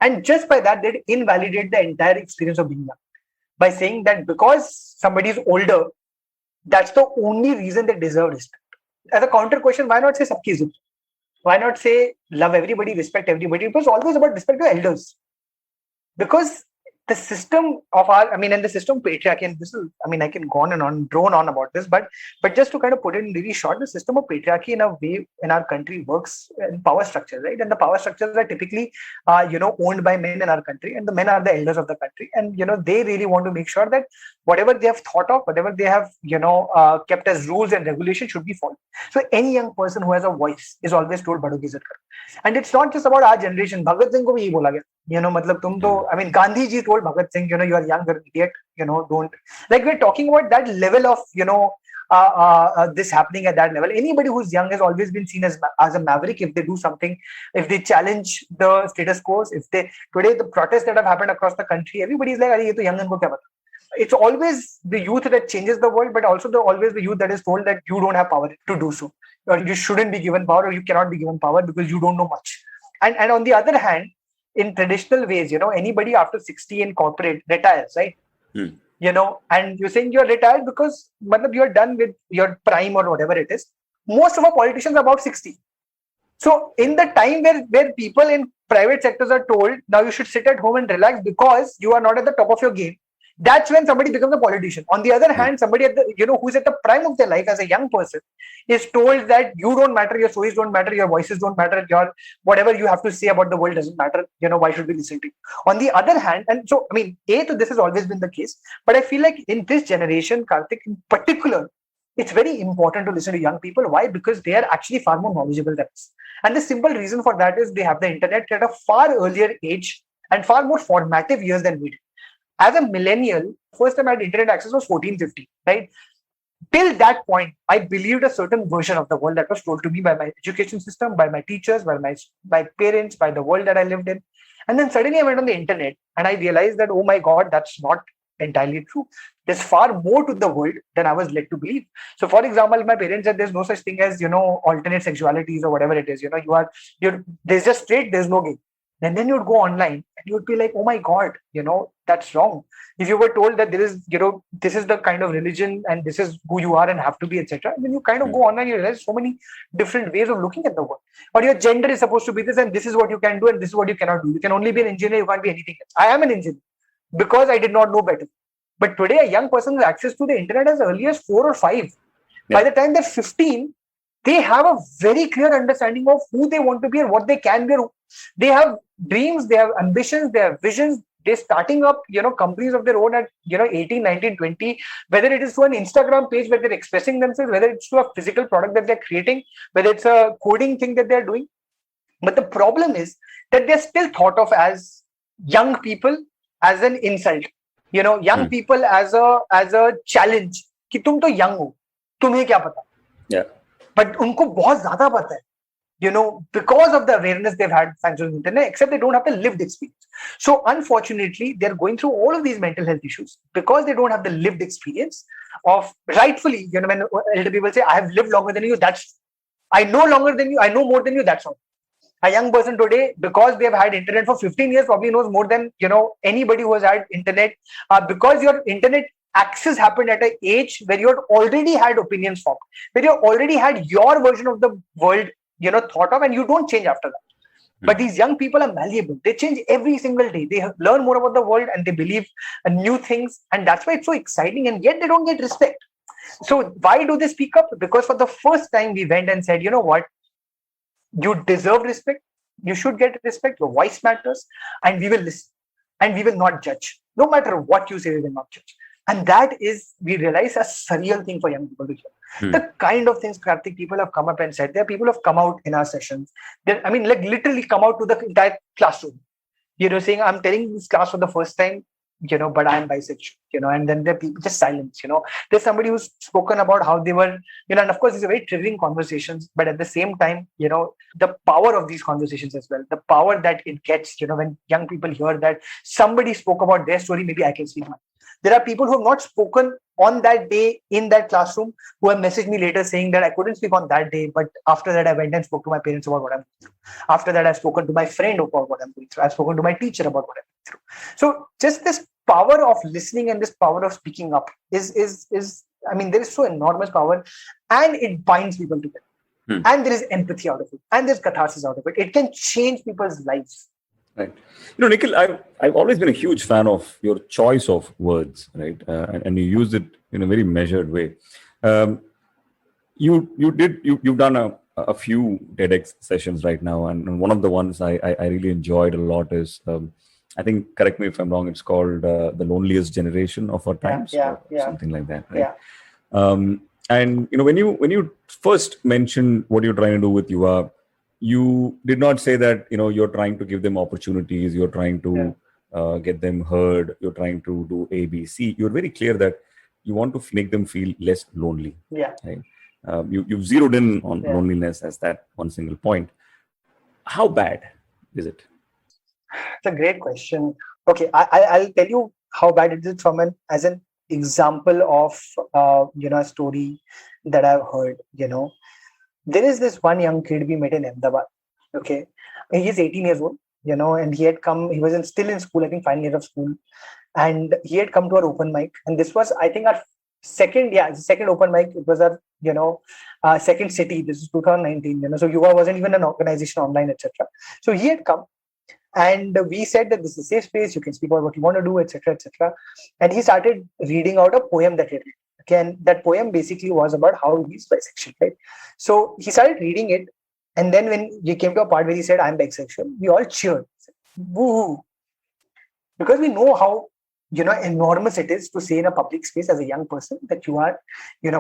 S3: And just by that, they'd invalidate the entire experience of being young by saying that because somebody is older, that's the only reason they deserve respect. As a counter question, why not say sabki izzat? Why not say love everybody, respect everybody? It was always about respect your elders. Because the system of and the system of patriarchy, and this is, I can go on and on, drone on about this, but just to kind of put it in really short, the system of patriarchy in a way in our country works in power structures, right? And the power structures are typically, owned by men in our country, and the men are the elders of the country, and they really want to make sure that whatever they have thought of, whatever they have, kept as rules and regulations should be followed. So any young person who has a voice is always told, "Bado ki izzat karo." And it's not just about our generation. Bhagat Singh ko bhi bola gaya. Matlab tum to, Gandhi ji told Bhagat Singh, you are young, you're an idiot, don't. Like, we're talking about that level of, this happening at that level. Anybody who's young has always been seen as a maverick if they do something, if they challenge the status quo. Today, the protests that have happened across the country, everybody's like, "Arey, ye to young unko kya pata?" It's always the youth that changes the world, but also always the youth that is told that you don't have power to do so, or you shouldn't be given power, or you cannot be given power because you don't know much. And on the other hand, in traditional ways, anybody after 60 in corporate retires, right? And you're saying you're retired because you're done with your prime or whatever it is. Most of our politicians are about 60. So in the time where people in private sectors are told, now you should sit at home and relax because you are not at the top of your game, that's when somebody becomes a politician. On the other hand, somebody at the, who's at the prime of their life as a young person is told that you don't matter, your stories don't matter, your voices don't matter, your whatever you have to say about the world doesn't matter. Why should we listen to you? On the other hand, and so, this has always been the case, but I feel like in this generation, Karthik in particular, it's very important to listen to young people. Why? Because they are actually far more knowledgeable than us. And the simple reason for that is they have the internet at a far earlier age and far more formative years than we did. As a millennial, first time I had internet access was 1450, right? Till that point, I believed a certain version of the world that was told to me by my education system, by my teachers, by my parents, by the world that I lived in. And then suddenly I went on the internet and I realized that, oh my God, that's not entirely true. There's far more to the world than I was led to believe. So, for example, my parents said there's no such thing as, alternate sexualities or whatever it is. There's just straight, there's no gay. And then you'd go online and you'd be like, oh my God, that's wrong. If you were told that there is, this is the kind of religion and this is who you are and have to be, etc. And then you kind of go online, you realize so many different ways of looking at the world. Or your gender is supposed to be this and this is what you can do and this is what you cannot do. You can only be an engineer, you can't be anything else. I am an engineer because I did not know better. But today a young person has access to the internet as early as 4 or 5. Yeah. By the time they're 15, they have a very clear understanding of who they want to be and what they can be. They have dreams, they have ambitions, they have visions. They're starting up, companies of their own at, 18, 19, 20, whether it is to an Instagram page where they're expressing themselves, whether it's to a physical product that they're creating, whether it's a coding thing that they're doing. But the problem is that they're still thought of as young people as an insult, young people as a challenge. Ki tum to young ho, tumhe kya pata?
S1: Yeah.
S3: But unko bahut zyada pata hai. Because of the awareness they've had thanks to the internet, except they don't have the lived experience. So unfortunately, they're going through all of these mental health issues because they don't have the lived experience of, rightfully, when elder people say, I have lived longer than you, I know longer than you, I know more than you, that's all. A young person today, because they've had internet for 15 years, probably knows more than, anybody who has had internet, because your internet access happened at an age where you had already had opinions formed, where you already had your version of the world thought of, and you don't change after that. But these young people are malleable. They change every single day. They learn more about the world and they believe new things. And that's why it's so exciting. And yet they don't get respect. So why do they speak up? Because for the first time we went and said, you know what? You deserve respect. You should get respect. Your voice matters. And we will listen. And we will not judge. No matter what you say, we will not judge. And that is, we realize, a surreal thing for young people to hear. The kind of things, Karthik, people have come up and said. There are people who have come out in our sessions. Literally come out to the entire classroom. Saying, I'm telling this class for the first time, but I'm bisexual, and then there are people just silence, There's somebody who's spoken about how they were, and of course, these are very triggering conversations, but at the same time, the power of these conversations as well, the power that it gets, when young people hear that somebody spoke about their story, maybe I can speak mine. There are people who have not spoken on that day in that classroom who have messaged me later saying that I couldn't speak on that day, but after that I went and spoke to my parents about what I'm going through. After that, I've spoken to my friend about what I'm going through. I've spoken to my teacher about what I'm going through. So just this power of listening and this power of speaking up is there is so enormous power, and it binds people together. And there is empathy out of it, and there's catharsis out of it. It can change people's lives.
S1: Right. Nikhil, I've always been a huge fan of your choice of words, right? And you use it in a very measured way. Um, you've done a few TEDx sessions right now, and one of the ones I really enjoyed a lot is I think, correct me if I'm wrong, it's called the loneliest generation of our
S3: Yeah,
S1: times,
S3: yeah,
S1: or
S3: yeah,
S1: something like that, right?
S3: yeah,
S1: And when you first mentioned what you're trying to do with Yuva, you did not say that you're trying to give them opportunities, you're trying to get them heard, you're trying to do ABC. You're very clear that you want to make them feel less lonely,
S3: yeah,
S1: right? You've zeroed in on
S3: yeah.
S1: loneliness as that one single point. How bad is it?
S3: It's a great question. Okay, I'll tell you how bad it is from as an example of a story that I've heard. There is this one young kid we met in Ahmedabad. Okay, he's 18 years old. And he had come. He was still in school. I think final year of school, and he had come to our open mic. And this was, I think, our second open mic. It was our second city. This is 2019. So Yuva wasn't even an organization online, etc. So he had come. And we said that this is a safe space, you can speak about what you want to do, etc., etc. And he started reading out a poem that he read. Okay, and that poem basically was about how he's bisexual, right? So he started reading it, and then when he came to a part where he said, "I'm bisexual," we all cheered. Woo! Because we know how enormous it is to say in a public space as a young person that you are,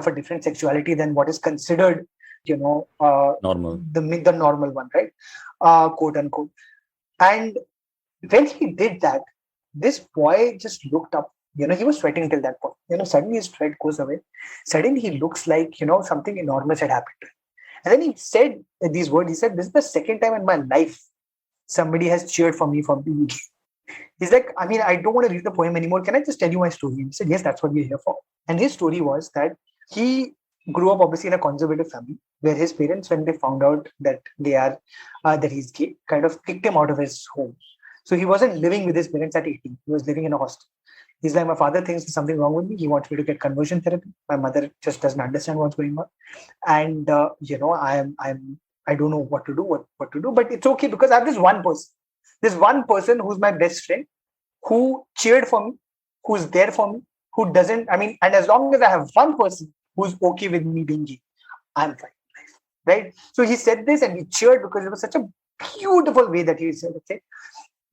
S3: for different sexuality than what is considered,
S1: Normal.
S3: the normal one, right? Quote unquote. And when he did that, this boy just looked up. He was sweating till that point. Suddenly his sweat goes away. Suddenly he looks like, something enormous had happened to him. And then he said these words. He said, "This is the second time in my life somebody has cheered for me from the youth." He's like, I don't want to read the poem anymore. Can I just tell you my story? And he said, "Yes, that's what we're here for." And his story was that he grew up obviously in a conservative family where his parents, when they found out that that he's gay, kind of kicked him out of his home. So he wasn't living with his parents at 18. He was living in a hostel. He's like, "My father thinks there's something wrong with me. He wants me to get conversion therapy. My mother just doesn't understand what's going on. And, I don't know what to do, what to do, but it's okay because I have this one person who's my best friend, who cheered for me, who's there for me, who doesn't, and as long as I have one person who's okay with me being gay, I'm fine." Right? So he said this and we cheered because it was such a beautiful way that he said, okay,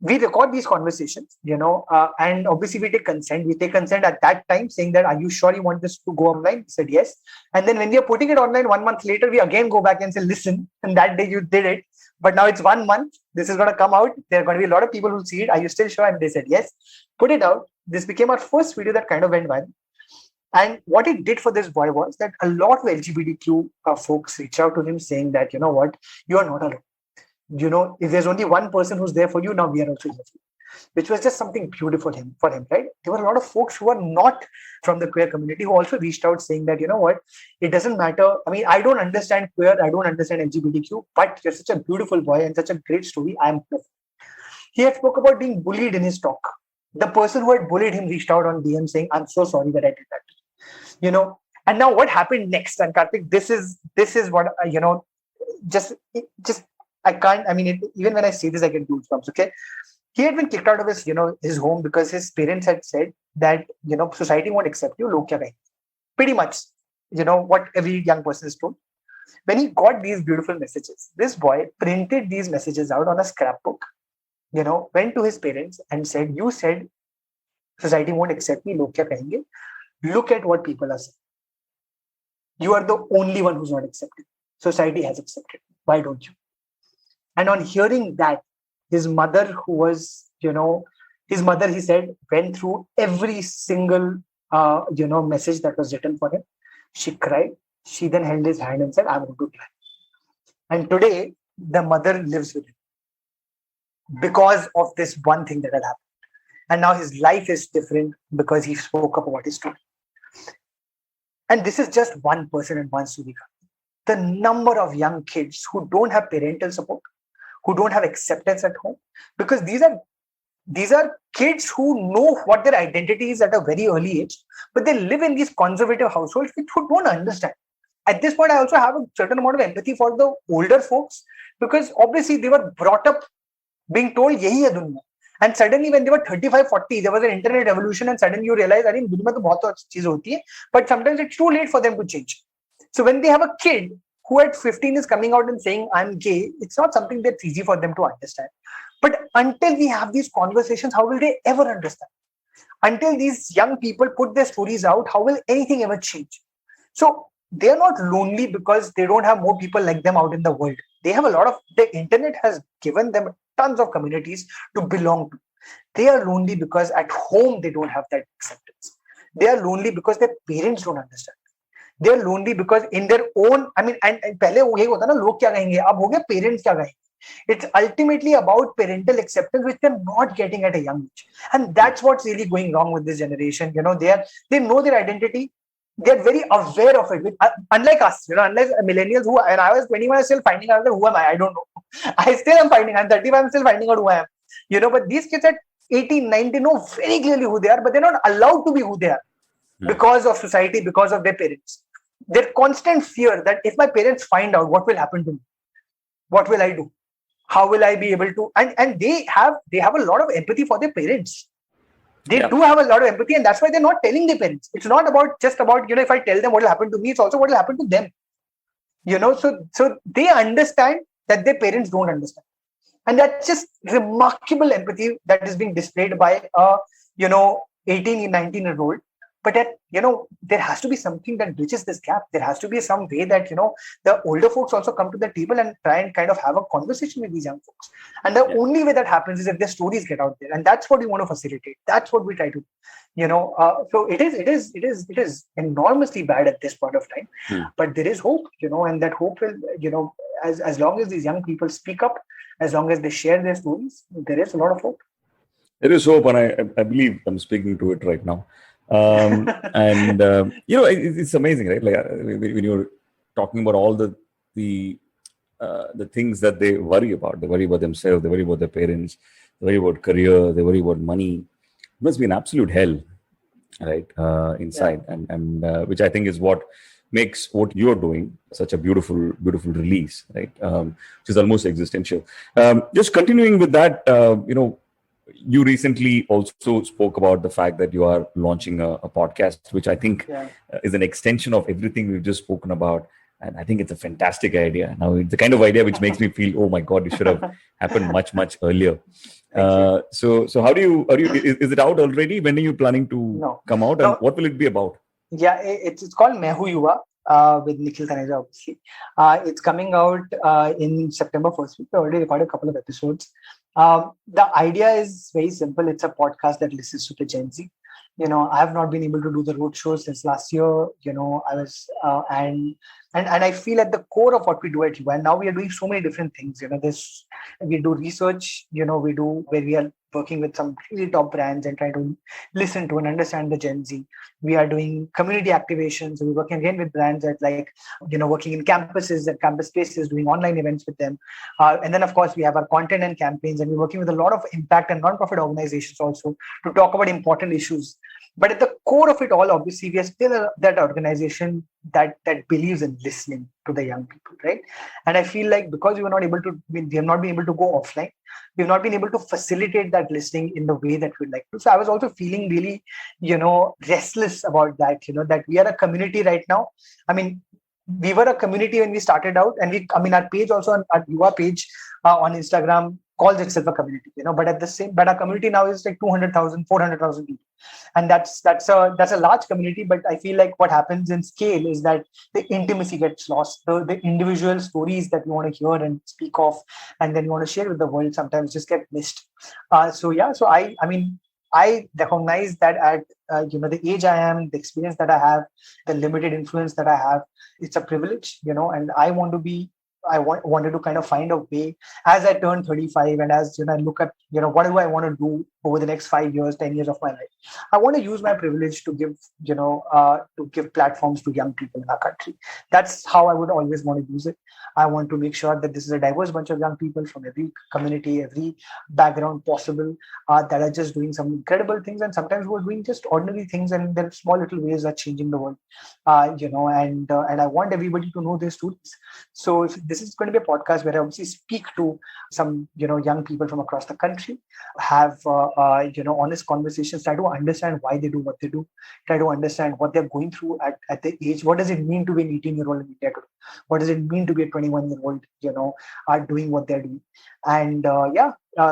S3: we record these conversations, and obviously we take consent. We take consent at that time saying that, "Are you sure you want this to go online?" He said, "Yes." And then when we are putting it online 1 month later, we again go back and say, "Listen, and that day you did it, but now it's 1 month. This is going to come out. There are going to be a lot of people who see it. Are you still sure?" And they said, "Yes." Put it out. This became our first video that kind of went viral. And what it did for this boy was that a lot of LGBTQ folks reached out to him saying that, "You know what, you are not alone. If there's only one person who's there for you, now we are also here for you." Which was just something beautiful for him, right? There were a lot of folks who are not from the queer community who also reached out saying that, "You know what, it doesn't matter. I don't understand queer, I don't understand LGBTQ, but you're such a beautiful boy and such a great story. I'm here." He had spoke about being bullied in his talk. The person who had bullied him reached out on DM saying, "I'm so sorry that I did that." And now what happened next? And Karthik, this is what, just I can't, even when I say this, I get goosebumps. Okay. He had been kicked out of his home because his parents had said that, society won't accept you. Log kya kahe? Pretty much, what every young person is told. When he got these beautiful messages, this boy printed these messages out on a scrapbook, went to his parents and said, "You said society won't accept me. Log kya kahenge? Look at what people are saying. You are the only one who's not accepted. Society has accepted. Why don't you?" And on hearing that, his mother, who was, he said, went through every single, message that was written for him. She cried. She then held his hand and said, "I'm going to cry." And today, the mother lives with him because of this one thing that had happened. And now his life is different because he spoke up about his story. And this is just one person and one story. The number of young kids who don't have parental support, who don't have acceptance at home, because these are kids who know what their identity is at a very early age, but they live in these conservative households which who don't understand. At this point, I also have a certain amount of empathy for the older folks because obviously they were brought up being told यही है दुनिया. And suddenly when they were 35, 40, there was an internet revolution, and suddenly you realize, I mean, दुनिया तो बहुत चीज होती है, but sometimes it's too late for them to change. So when they have a kid who at 15 is coming out and saying, I'm gay, it's not something that's easy for them to understand. But until we have these conversations, how will they ever understand? Until these young people put their stories out, how will anything ever change? So they're not lonely because they don't have more people like them out in the world. They have a lot of, the internet has given them tons of communities to belong to. They are lonely because at home they don't have that acceptance. They are lonely because their parents don't understand. They are lonely because in their own, I mean, and पहले वो ये होता ना लोग क्या कहेंगे, अब हो गया parents क्या कहेंगे. It's ultimately about parental acceptance, which they're not getting at a young age, and that's what's really going wrong with this generation. You know, they know their identity. They're very aware of it. Unlike us, you know, unlike millennials who, and I was 21, I was still finding out who am I? I don't know. I still am finding. I'm 35, I'm still finding out who I am. You know, but these kids at 18, 19 know very clearly who they are, but they're not allowed to be who they are because of society, because of their parents. Their constant fear that if my parents find out, what will happen to me? What will I do? How will I be able to? And they have a lot of empathy for their parents. They do have a lot of empathy, and that's why they're not telling their parents. It's not about just about, you know, if I tell them what will happen to me, it's also what will happen to them. You know, so they understand that their parents don't understand. And that's just remarkable empathy that is being displayed by a, you know, 18, 19-year-old. But that, you know, there has to be something that bridges this gap. There has to be some way that, you know, the older folks also come to the table and try and kind of have a conversation with these young folks. And the only way that happens is if their stories get out there. And that's what we want to facilitate. That's what we try to, you know. So it is enormously bad at this point of time. But there is hope, you know, and that hope will, you know, as long as these young people speak up, as long as they share their stories, there is a lot of hope.
S1: There is hope, and I believe I'm speaking to it right now. And you know, it's amazing, right? Like when you're talking about all the things that they worry about themselves, they worry about their parents, they worry about career, they worry about money. It must be an absolute hell, right? Inside, and which I think is what makes what you're doing such a beautiful release, right? Which is almost existential. Just continuing with that, you know, you recently also spoke about the fact that you are launching a podcast, which I think is an extension of everything we've just spoken about. And I think it's a fantastic idea. Now, it's the kind of idea which makes me feel, oh my God, it should have happened much earlier. So how do you, is it out already? When are you planning to come out, and what will it be about?
S3: Yeah, it's called Main Hu Yuvaa with Nikhil Taneja, obviously. It's coming out in September 1st week. We already recorded a couple of episodes. The idea is very simple. It's a podcast that listens to the Gen Z. You know, I have not been able to do the road shows since last year. You know, I was and I feel at the core of what we do at Yuvaa, and now we are doing so many different things. You know, we do research. You know, we do where we are working with some really top brands and trying to listen to and understand the Gen Z. We are doing community activations. We're working again with brands that, like, you know, working in campuses and campus spaces, doing online events with them. And then, of course, we have our content and campaigns, and we're working with a lot of impact and non-profit organizations also to talk about important issues. But at the core of it all, obviously, we are still that organization that believes in listening to the young people, right? And I feel like because we have not been able to go offline, we've not been able to facilitate that listening in the way that we'd like to. So I was also feeling really, you know, restless about that, you know, that we are a community right now. I mean, we were a community when we started out, and our page also, our Yuvaa page on Instagram calls itself a community, you know, but our community now is like 200,000, 400,000 people. And that's a large community, but I feel like what happens in scale is that the intimacy gets lost. The individual stories that you want to hear and speak of, and then you want to share with the world, sometimes just get missed. So I recognize that at the age I am, the experience that I have, the limited influence that I have, it's a privilege, you know, and I wanted to kind of find a way as I turn 35, and as, you know, I look at, you know, what do I want to do over the next 5 years, 10 years of my life. I want to use my privilege to give, to give platforms to young people in our country. That's how I would always want to use it. I want to make sure that this is a diverse bunch of young people from every community, every background possible, that are just doing some incredible things. And sometimes we're doing just ordinary things, and their small little ways are changing the world. And I want everybody to know their stories. So if this is going to be a podcast where I obviously speak to some, young people from across the country, have honest conversations, try to understand why they do what they do, try to understand what they're going through at the age. What does it mean to be an 18-year-old in India today? What does it mean to be a 21-year-old, are doing what they're doing? And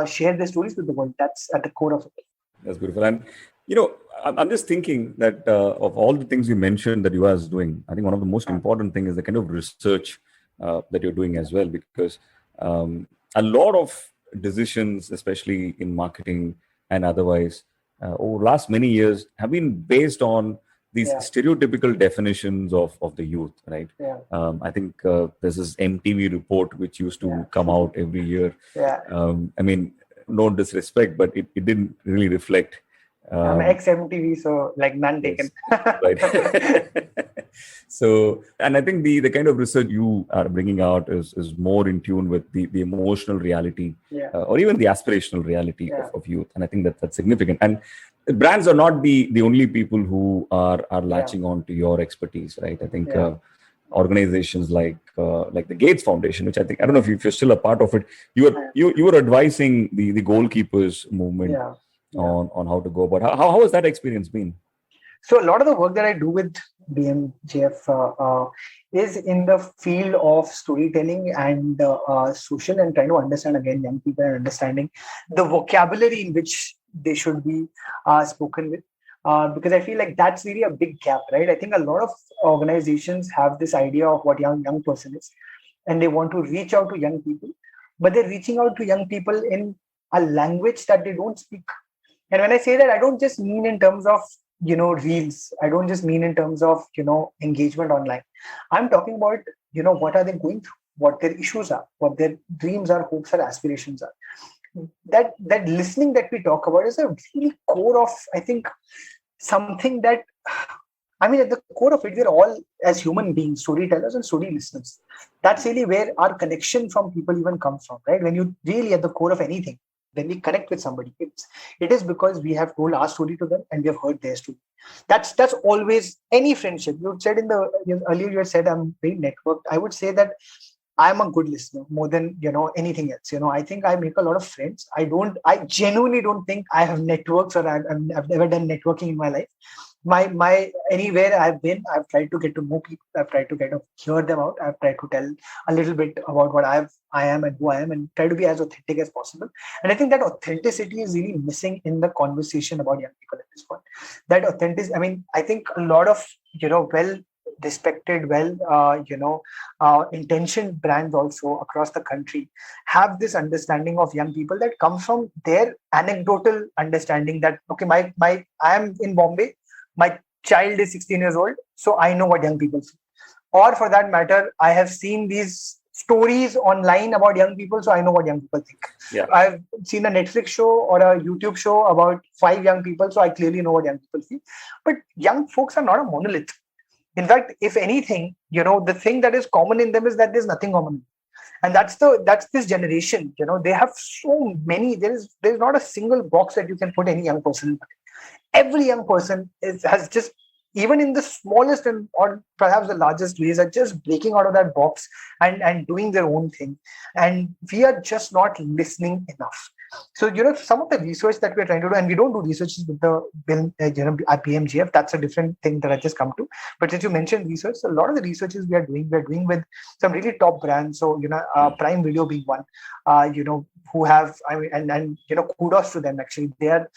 S3: share their stories with the world. That's at the core of it.
S1: That's beautiful. And, I'm just thinking that of all the things you mentioned that Yuvaa is doing, I think one of the most important thing is the kind of research that you're doing as well, because a lot of decisions, especially in marketing and otherwise, over the last many years have been based on these stereotypical definitions of the youth, right?
S3: Yeah.
S1: I think there's this MTV report which used to come out every year.
S3: Yeah.
S1: I mean, no disrespect, but it didn't really reflect.
S3: I'm ex-MTV, so like none taken.
S1: Right. So, and I think the kind of research you are bringing out is more in tune with the emotional reality, or even the aspirational reality of youth. And I think that's significant. And brands are not the only people who are latching on to your expertise, right? I think organizations like the Gates Foundation, which I don't know if you're still a part of it, you were advising the goalkeepers movement on how to go about. How has that experience been?
S3: So a lot of the work that I do with BMGF is in the field of storytelling and social, and trying to understand again young people and understanding the vocabulary in which they should be spoken with. Because I feel like that's really a big gap, right? I think a lot of organizations have this idea of what young person is, and they want to reach out to young people, but they're reaching out to young people in a language that they don't speak. And when I say that, I don't just mean in terms of, reels. I don't just mean in terms of, engagement online. I'm talking about, what are they going through, what their issues are, what their dreams are, hopes are, aspirations are. That listening that we talk about is a really core of, I think, something that, at the core of it, we're all, as human beings, storytellers and story listeners. That's really where our connection from people even comes from, right? When you really at the core of anything, when we connect with somebody, it is because we have told our story to them and we have heard their story. That's always any friendship. You said earlier, you had said I'm very networked. I would say that I'm a good listener more than anything else. I think I make a lot of friends. I genuinely don't think I have networks, or I've never done networking in my life. My anywhere I've been, I've tried to get to know people. I've tried to kind of hear them out. I've tried to tell a little bit about what I am and who I am, and try to be as authentic as possible. And I think that authenticity is really missing in the conversation about young people at this point. That authenticity. I think a lot of well respected, intentioned brands also across the country have this understanding of young people that comes from their anecdotal understanding that, okay, I am in Bombay, my child is 16 years old, so I know what young people feel. Or for that matter, I have seen these stories online about young people, so I know what young people think.
S1: Yeah.
S3: I've seen a Netflix show or a YouTube show about 5 young people, so I clearly know what young people feel. But young folks are not a monolith. In fact, if anything, the thing that is common in them is that there's nothing common. And that's this generation. They have so many. There's not a single box that you can put any young person in. Every young person has just, even in the smallest or perhaps the largest ways, are just breaking out of that box and doing their own thing. And we are just not listening enough. So, some of the research that we're trying to do, and we don't do research with the BMGF, that's a different thing that I just come to. But since you mentioned research, a lot of the researches we're doing with some really top brands. So, Prime Video being one, who have, kudos to them. Actually, they are,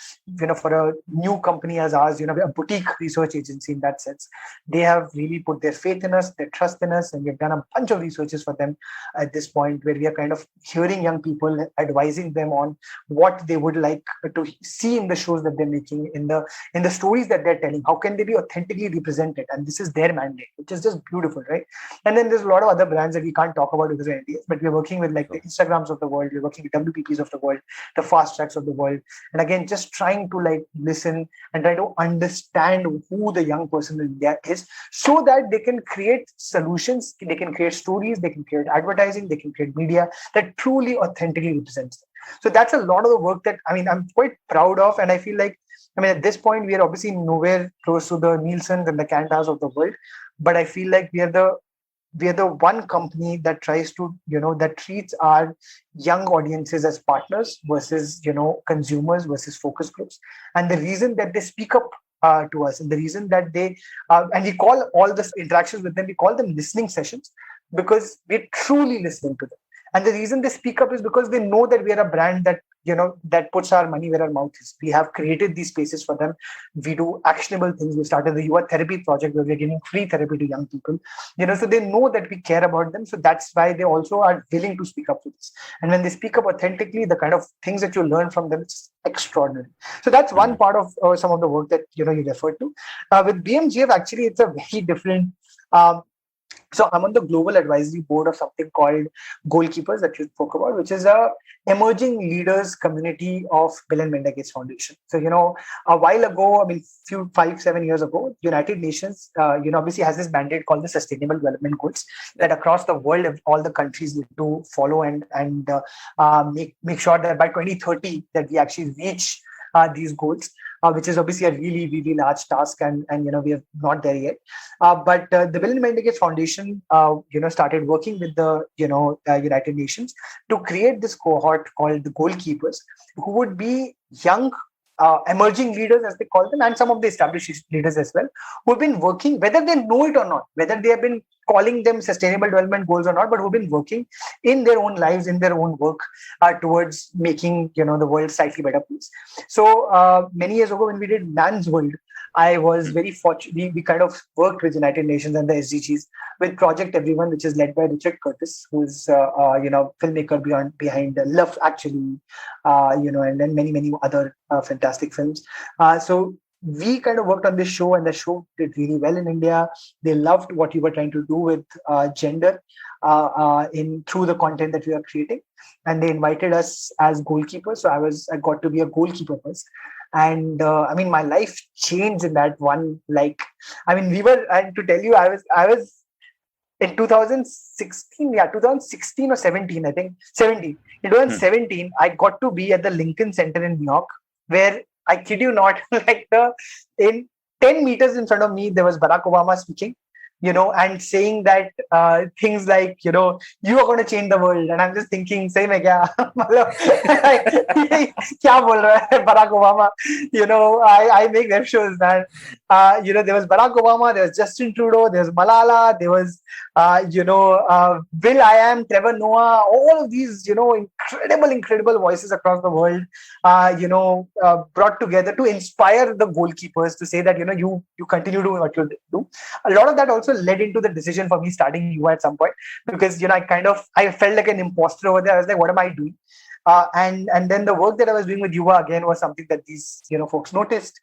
S3: for a new company as ours, a boutique research agency in that sense. They have really put their faith in us, their trust in us, and we've done a bunch of researches for them at this point, where we are kind of hearing young people, advising them on what they would like to see in the shows that they're making, in the stories that they're telling. How can they be authentically represented? And this is their mandate, which is just beautiful, right? And then there's a lot of other brands that we can't talk about because of NDAs, but we're working with like the Instagrams of the world, we're working with WPPs of the world, the Fast Tracks of the world. And again, just trying to like listen and try to understand who the young person in India is, so that they can create solutions, they can create stories, they can create advertising, they can create media that truly authentically represents them. So that's a lot of the work that, I mean, I'm quite proud of. And I feel like, I mean, at this point, we are obviously nowhere close to the Nielsen's and the Kantas of the world, but I feel like we are the one company that tries to, that treats our young audiences as partners versus, consumers versus focus groups. And the reason that they speak up to us, and the reason that they, and we call all this interactions with them, we call them listening sessions, because we're truly listening to them. And the reason they speak up is because they know that we are a brand that, that puts our money where our mouth is. We have created these spaces for them. We do actionable things. We started the Yuvaa therapy project where we're giving free therapy to young people, so they know that we care about them. So that's why they also are willing to speak up to this. And when they speak up authentically, the kind of things that you learn from them, it's extraordinary. So that's one part of some of the work that, you referred to. With BMGF, actually, it's a very different, so I'm on the global advisory board of something called Goalkeepers that you spoke about, which is a emerging leaders community of Bill and Melinda Gates Foundation. So, a while ago, I mean, 5-7 years ago, United Nations, obviously has this mandate called the Sustainable Development Goals that across the world, all the countries need to follow and make sure that by 2030 that we actually reach these goals. Which is obviously a really, really large task, and we are not there yet. But the Bill and Melinda Gates Foundation, started working with the United Nations to create this cohort called the Goalkeepers, who would be young emerging leaders, as they call them, and some of the established leaders as well, who have been working, whether they know it or not, whether they have been calling them sustainable development goals or not, but who've been working in their own lives, in their own work towards making, the world slightly better place. So many years ago when we did Man's World, I was very fortunate. We kind of worked with United Nations and the SDGs with Project Everyone, which is led by Richard Curtis, who's filmmaker behind Love Actually, and then many, many other fantastic films. So we kind of worked on this show, and the show did really well in India. They loved what you were trying to do with gender through the content that we are creating, and they invited us as goalkeepers. So I got to be a goalkeeper first. And my life changed in that one. And to tell you, I was in 2016, 2016 or 17, I think 17. In 2017, I got to be at the Lincoln Center in New York, where I kid you not, in 10 meters in front of me, there was Barack Obama speaking, and saying that things like, you are going to change the world. And I'm just thinking, say mein kya? Kya bol raha hai Barack Obama? I make web shows, man. There was Barack Obama, there was Justin Trudeau, there was Malala, there was, Will I Am, Trevor Noah, all of these, incredible voices across the world, brought together to inspire the goalkeepers to say that, you continue doing what you do. A lot of that also led into the decision for me starting Yuvaa at some point, because I felt like an imposter over there. I was like, what am I doing? And then the work that I was doing with Yuvaa again was something that these folks noticed.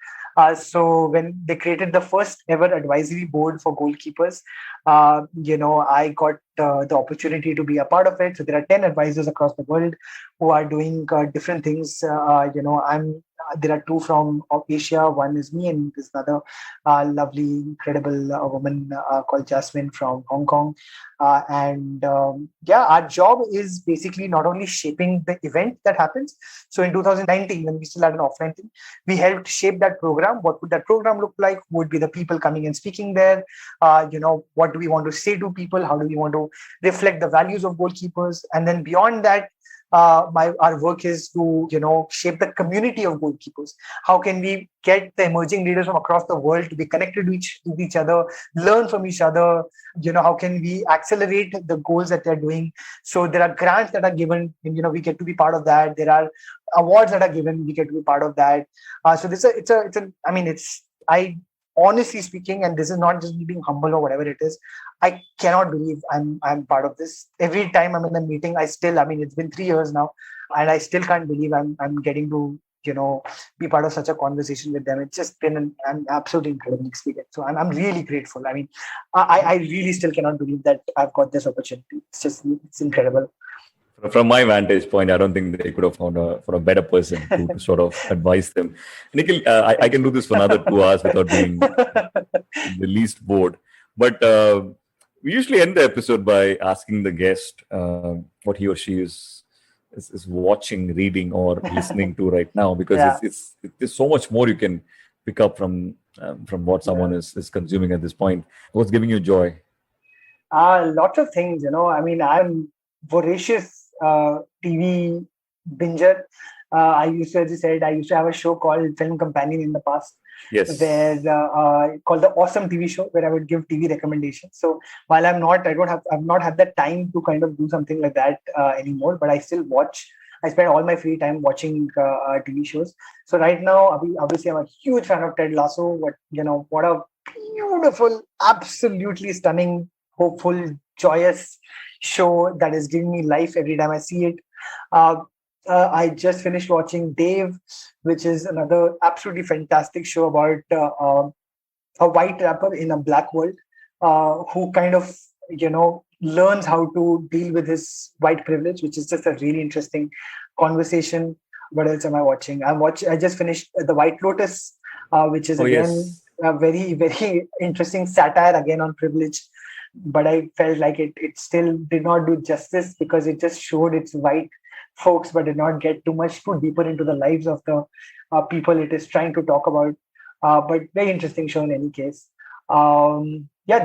S3: So when they created the first ever advisory board for goalkeepers, I got the opportunity to be a part of it. So there are 10 advisors across the world who are doing different things. There are 2 from Asia. One is me, and there's another lovely, incredible woman called Jasmine from Hong Kong. Our job is basically not only shaping the event that happens. So in 2019, when we still had an offline thing, we helped shape that program. What would that program look like? Who would be the people coming and speaking there? What do we want to say to people? How do we want to reflect the values of goalkeepers? And then beyond that, our work is to shape the community of goalkeepers. How can we get the emerging leaders from across the world to be connected to each other, learn from each other? How can we accelerate the goals that they're doing? So there are grants that are given, and we get to be part of that. There are awards that are given, we get to be part of that. So honestly speaking, and this is not just me being humble or whatever it is, I cannot believe I'm part of this. Every time I'm in a meeting, it's been 3 years now, and I still can't believe I'm getting to be part of such a conversation with them. It's just been an absolutely incredible experience. So I'm really grateful. I really still cannot believe that I've got this opportunity. It's incredible.
S1: From my vantage point, I don't think they could have found for a better person to sort of advise them. Nikhil, I can do this for another 2 hours without being the least bored. But we usually end the episode by asking the guest what he or she is watching, reading, or listening to right now, because there's so much more you can pick up from what someone is consuming at this point. What's giving you joy?
S3: Lots of things, I'm voracious TV binger. I used to, as you said, I used to have a show called Film Companion in the past.
S1: Yes.
S3: Where called the Awesome TV Show, where I would give TV recommendations. So while I've not had the time to kind of do something like that anymore, but I still watch. I spend all my free time watching TV shows. So right now, obviously, I'm a huge fan of Ted Lasso. What a beautiful, absolutely stunning, hopeful, joyous show that is giving me life every time I see it. I just finished watching Dave, which is another absolutely fantastic show about a white rapper in a black world who kind of, learns how to deal with his white privilege, which is just a really interesting conversation. What else am I watching? I just finished The White Lotus, which is a very, very interesting satire again on privilege. But I felt like it still did not do justice because it just showed its white folks, but did not get too deeper into the lives of the people it is trying to talk about. But very interesting show in any case.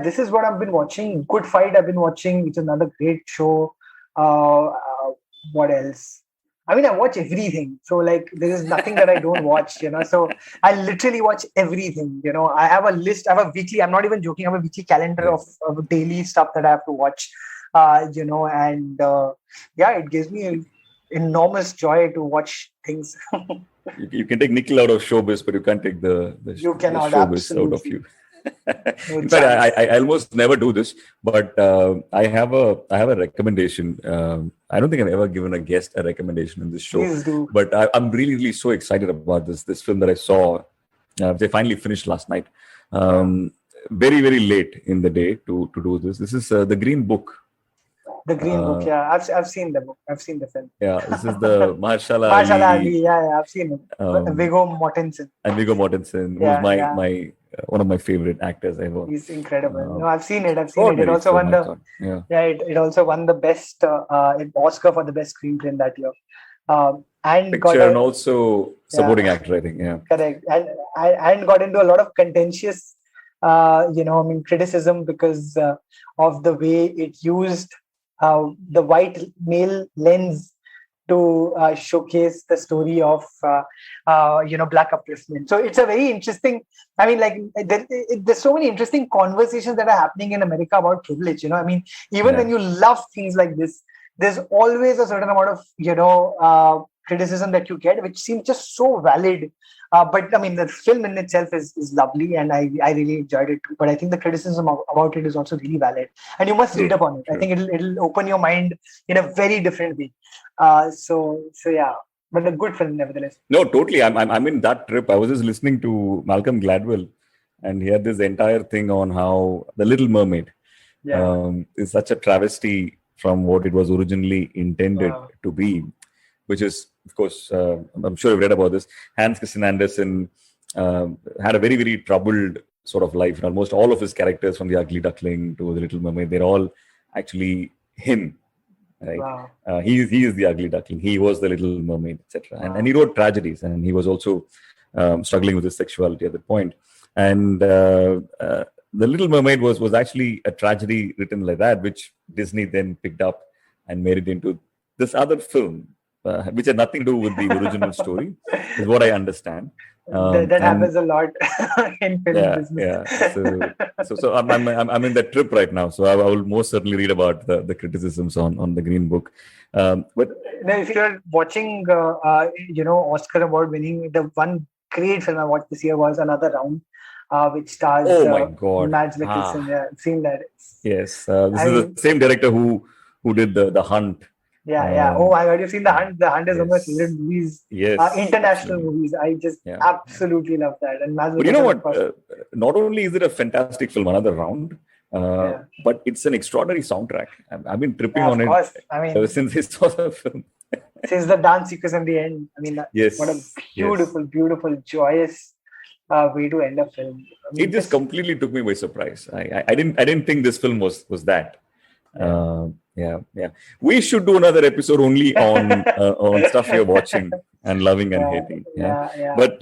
S3: This is what I've been watching. Good Fight I've been watching, which is another great show. What else? I watch everything. So there is nothing that I don't watch, So I literally watch everything, I have a list, I have a weekly, I'm not even joking, I have a weekly calendar of daily stuff that I have to watch, it gives me enormous joy to watch things.
S1: You can take Nikhil out of showbiz, but you can't take the showbiz out of you. In fact, I almost never do this, but I have a recommendation. I don't think I've ever given a guest a recommendation in this show.
S3: Please do.
S1: But I'm really, really so excited about this film that I saw. They finally finished last night. Very, very late in the day to do this. This is The Green Book.
S3: The Green Book, yeah. I've seen the book. I've seen the film.
S1: Yeah, this is the Mahershala
S3: Ali. Yeah, I've seen it. Viggo Mortensen.
S1: And Viggo Mortensen, who's my one of my favorite actors ever.
S3: He's incredible. I've seen it. It also won it also won the best Oscar for the best screenplay in that year.
S1: And also supporting actor, I think. Yeah,
S3: correct. And got into a lot of contentious, criticism because of the way it used the white male lens to showcase the story of black upliftment. So it's a very interesting. There's so many interesting conversations that are happening in America about privilege. When you love things like this, there's always a certain amount of criticism that you get, which seems just so valid. But the film in itself is lovely, and I really enjoyed it too. But I think the criticism about it is also really valid, and you must read up on it. I think it'll open your mind in a very different way. So yeah, but a good film nevertheless.
S1: No, totally. I'm in that trip. I was just listening to Malcolm Gladwell, and he had this entire thing on how The Little Mermaid is such a travesty from what it was originally intended to be, which is, of course, I'm sure you've read about this. Hans Christian Andersen had a very, very troubled sort of life. And almost all of his characters, from The Ugly Duckling to The Little Mermaid, they're all actually him. Right?
S3: Wow.
S1: He is the Ugly Duckling. He was the Little Mermaid, etc. Wow. And he wrote tragedies, and he was also struggling with his sexuality at that point. And The Little Mermaid was actually a tragedy written like that, which Disney then picked up and made it into this other film, which had nothing to do with the original story, is what I understand.
S3: That happens a lot in film business.
S1: Yeah. So I'm in that trip right now. So I will most certainly read about the criticisms on the Green Book. But
S3: if you're watching, Oscar award winning, the one great film I watched this year was Another Round. which stars
S1: Oh my God.
S3: Mads Mikkelsen. Yeah, I've seen that.
S1: Yes, this is the same director who did the Hunt.
S3: Yeah. Oh my God, you've seen The Hunt. The Hunt is one of my
S1: Yes.
S3: favorite movies.
S1: Yes,
S3: International
S1: absolutely.
S3: movies. I just
S1: Yeah.
S3: absolutely love that. And Mads
S1: But you know
S3: Mikkelsen,
S1: what?
S3: of course.
S1: Not only is it a fantastic film, another round, but it's an extraordinary soundtrack. I've been tripping
S3: Yeah,
S1: on
S3: of
S1: it
S3: course. I mean,
S1: ever since I saw the film.
S3: since the dance sequence in the end. I mean,
S1: Yes,
S3: what a beautiful, beautiful, joyous way to end a film. I mean,
S1: it just completely took me by surprise. I didn't think this film was that. Yeah. We should do another episode only on stuff you're watching and loving and hating.
S3: Yeah.
S1: But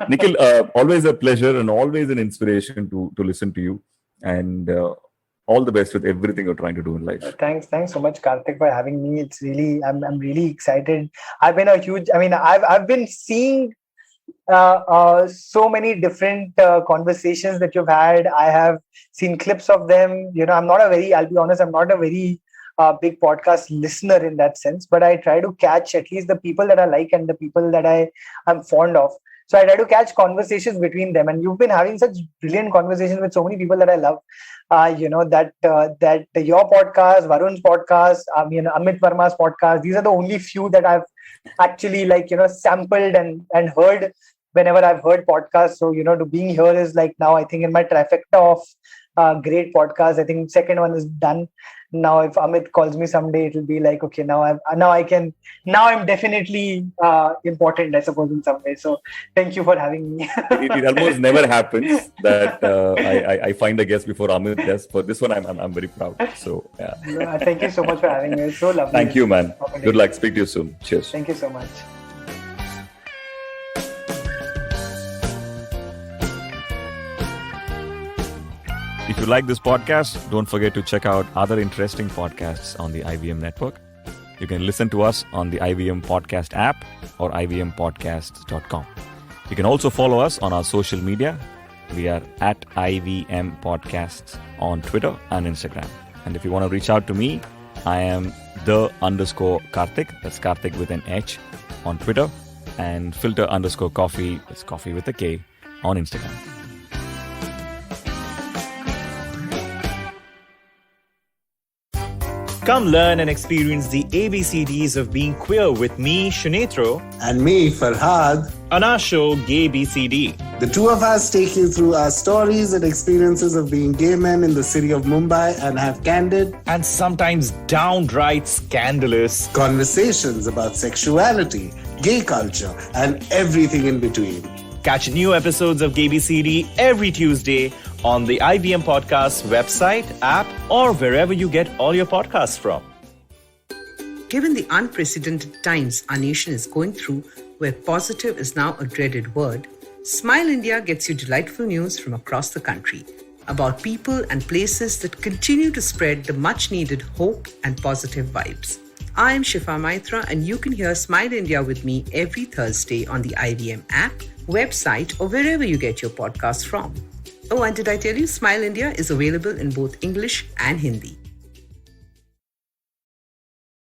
S1: Nikhil, always a pleasure and always an inspiration to listen to you. And all the best with everything you're trying to do in life.
S3: Thanks so much, Karthik, for having me. It's really, I'm really excited. I've been seeing so many different conversations that you've had. I have seen clips of them. I'll be honest, I'm not a very big podcast listener in that sense, but I try to catch at least the people that I like and the people that I'm fond of. So I try to catch conversations between them. And you've been having such brilliant conversations with so many people that I love. That your podcast, Varun's podcast, Amit Verma's podcast, these are the only few that I've actually sampled and heard whenever I've heard podcasts. So, to being here is like now I think in my trifecta of great podcasts. I think second one is done. Now, if Amit calls me someday, it'll be like, okay, now I'm definitely important, I suppose, in some way. So thank you for having me.
S1: it almost never happens that I find a guest before Amit does. For this one, I'm very proud. So yeah.
S3: Thank you so much for having me. It's so lovely.
S1: Thank you, man. Good luck. Speak to you soon. Cheers.
S3: Thank you so much.
S1: If you like this podcast, don't forget to check out other interesting podcasts on the IVM network. You can listen to us on the IVM Podcast app or ivmpodcasts.com. You can also follow us on our social media. We are at IVM Podcasts on Twitter and Instagram. And if you want to reach out to me, I am _Karthik. That's Karthik with an H on Twitter. And filter_coffee. That's coffee with a K on Instagram.
S5: Come learn and experience the ABCDs of being queer with me, Shunetro,
S6: and me, Farhad,
S5: on our show Gay BCD.
S6: The two of us take you through our stories and experiences of being gay men in the city of Mumbai and have candid
S5: and sometimes downright scandalous
S6: conversations about sexuality, gay culture, and everything in between.
S5: Catch new episodes of Gay BCD every Tuesday on the IVM Podcast website, app, or wherever you get all your podcasts from.
S7: Given the unprecedented times our nation is going through, where positive is now a dreaded word, Smile India gets you delightful news from across the country about people and places that continue to spread the much-needed hope and positive vibes. I am Shifa Maitra, and you can hear Smile India with me every Thursday on the IVM app, website, or wherever you get your podcasts from. Oh, and did I tell you Smile India is available in both English and Hindi?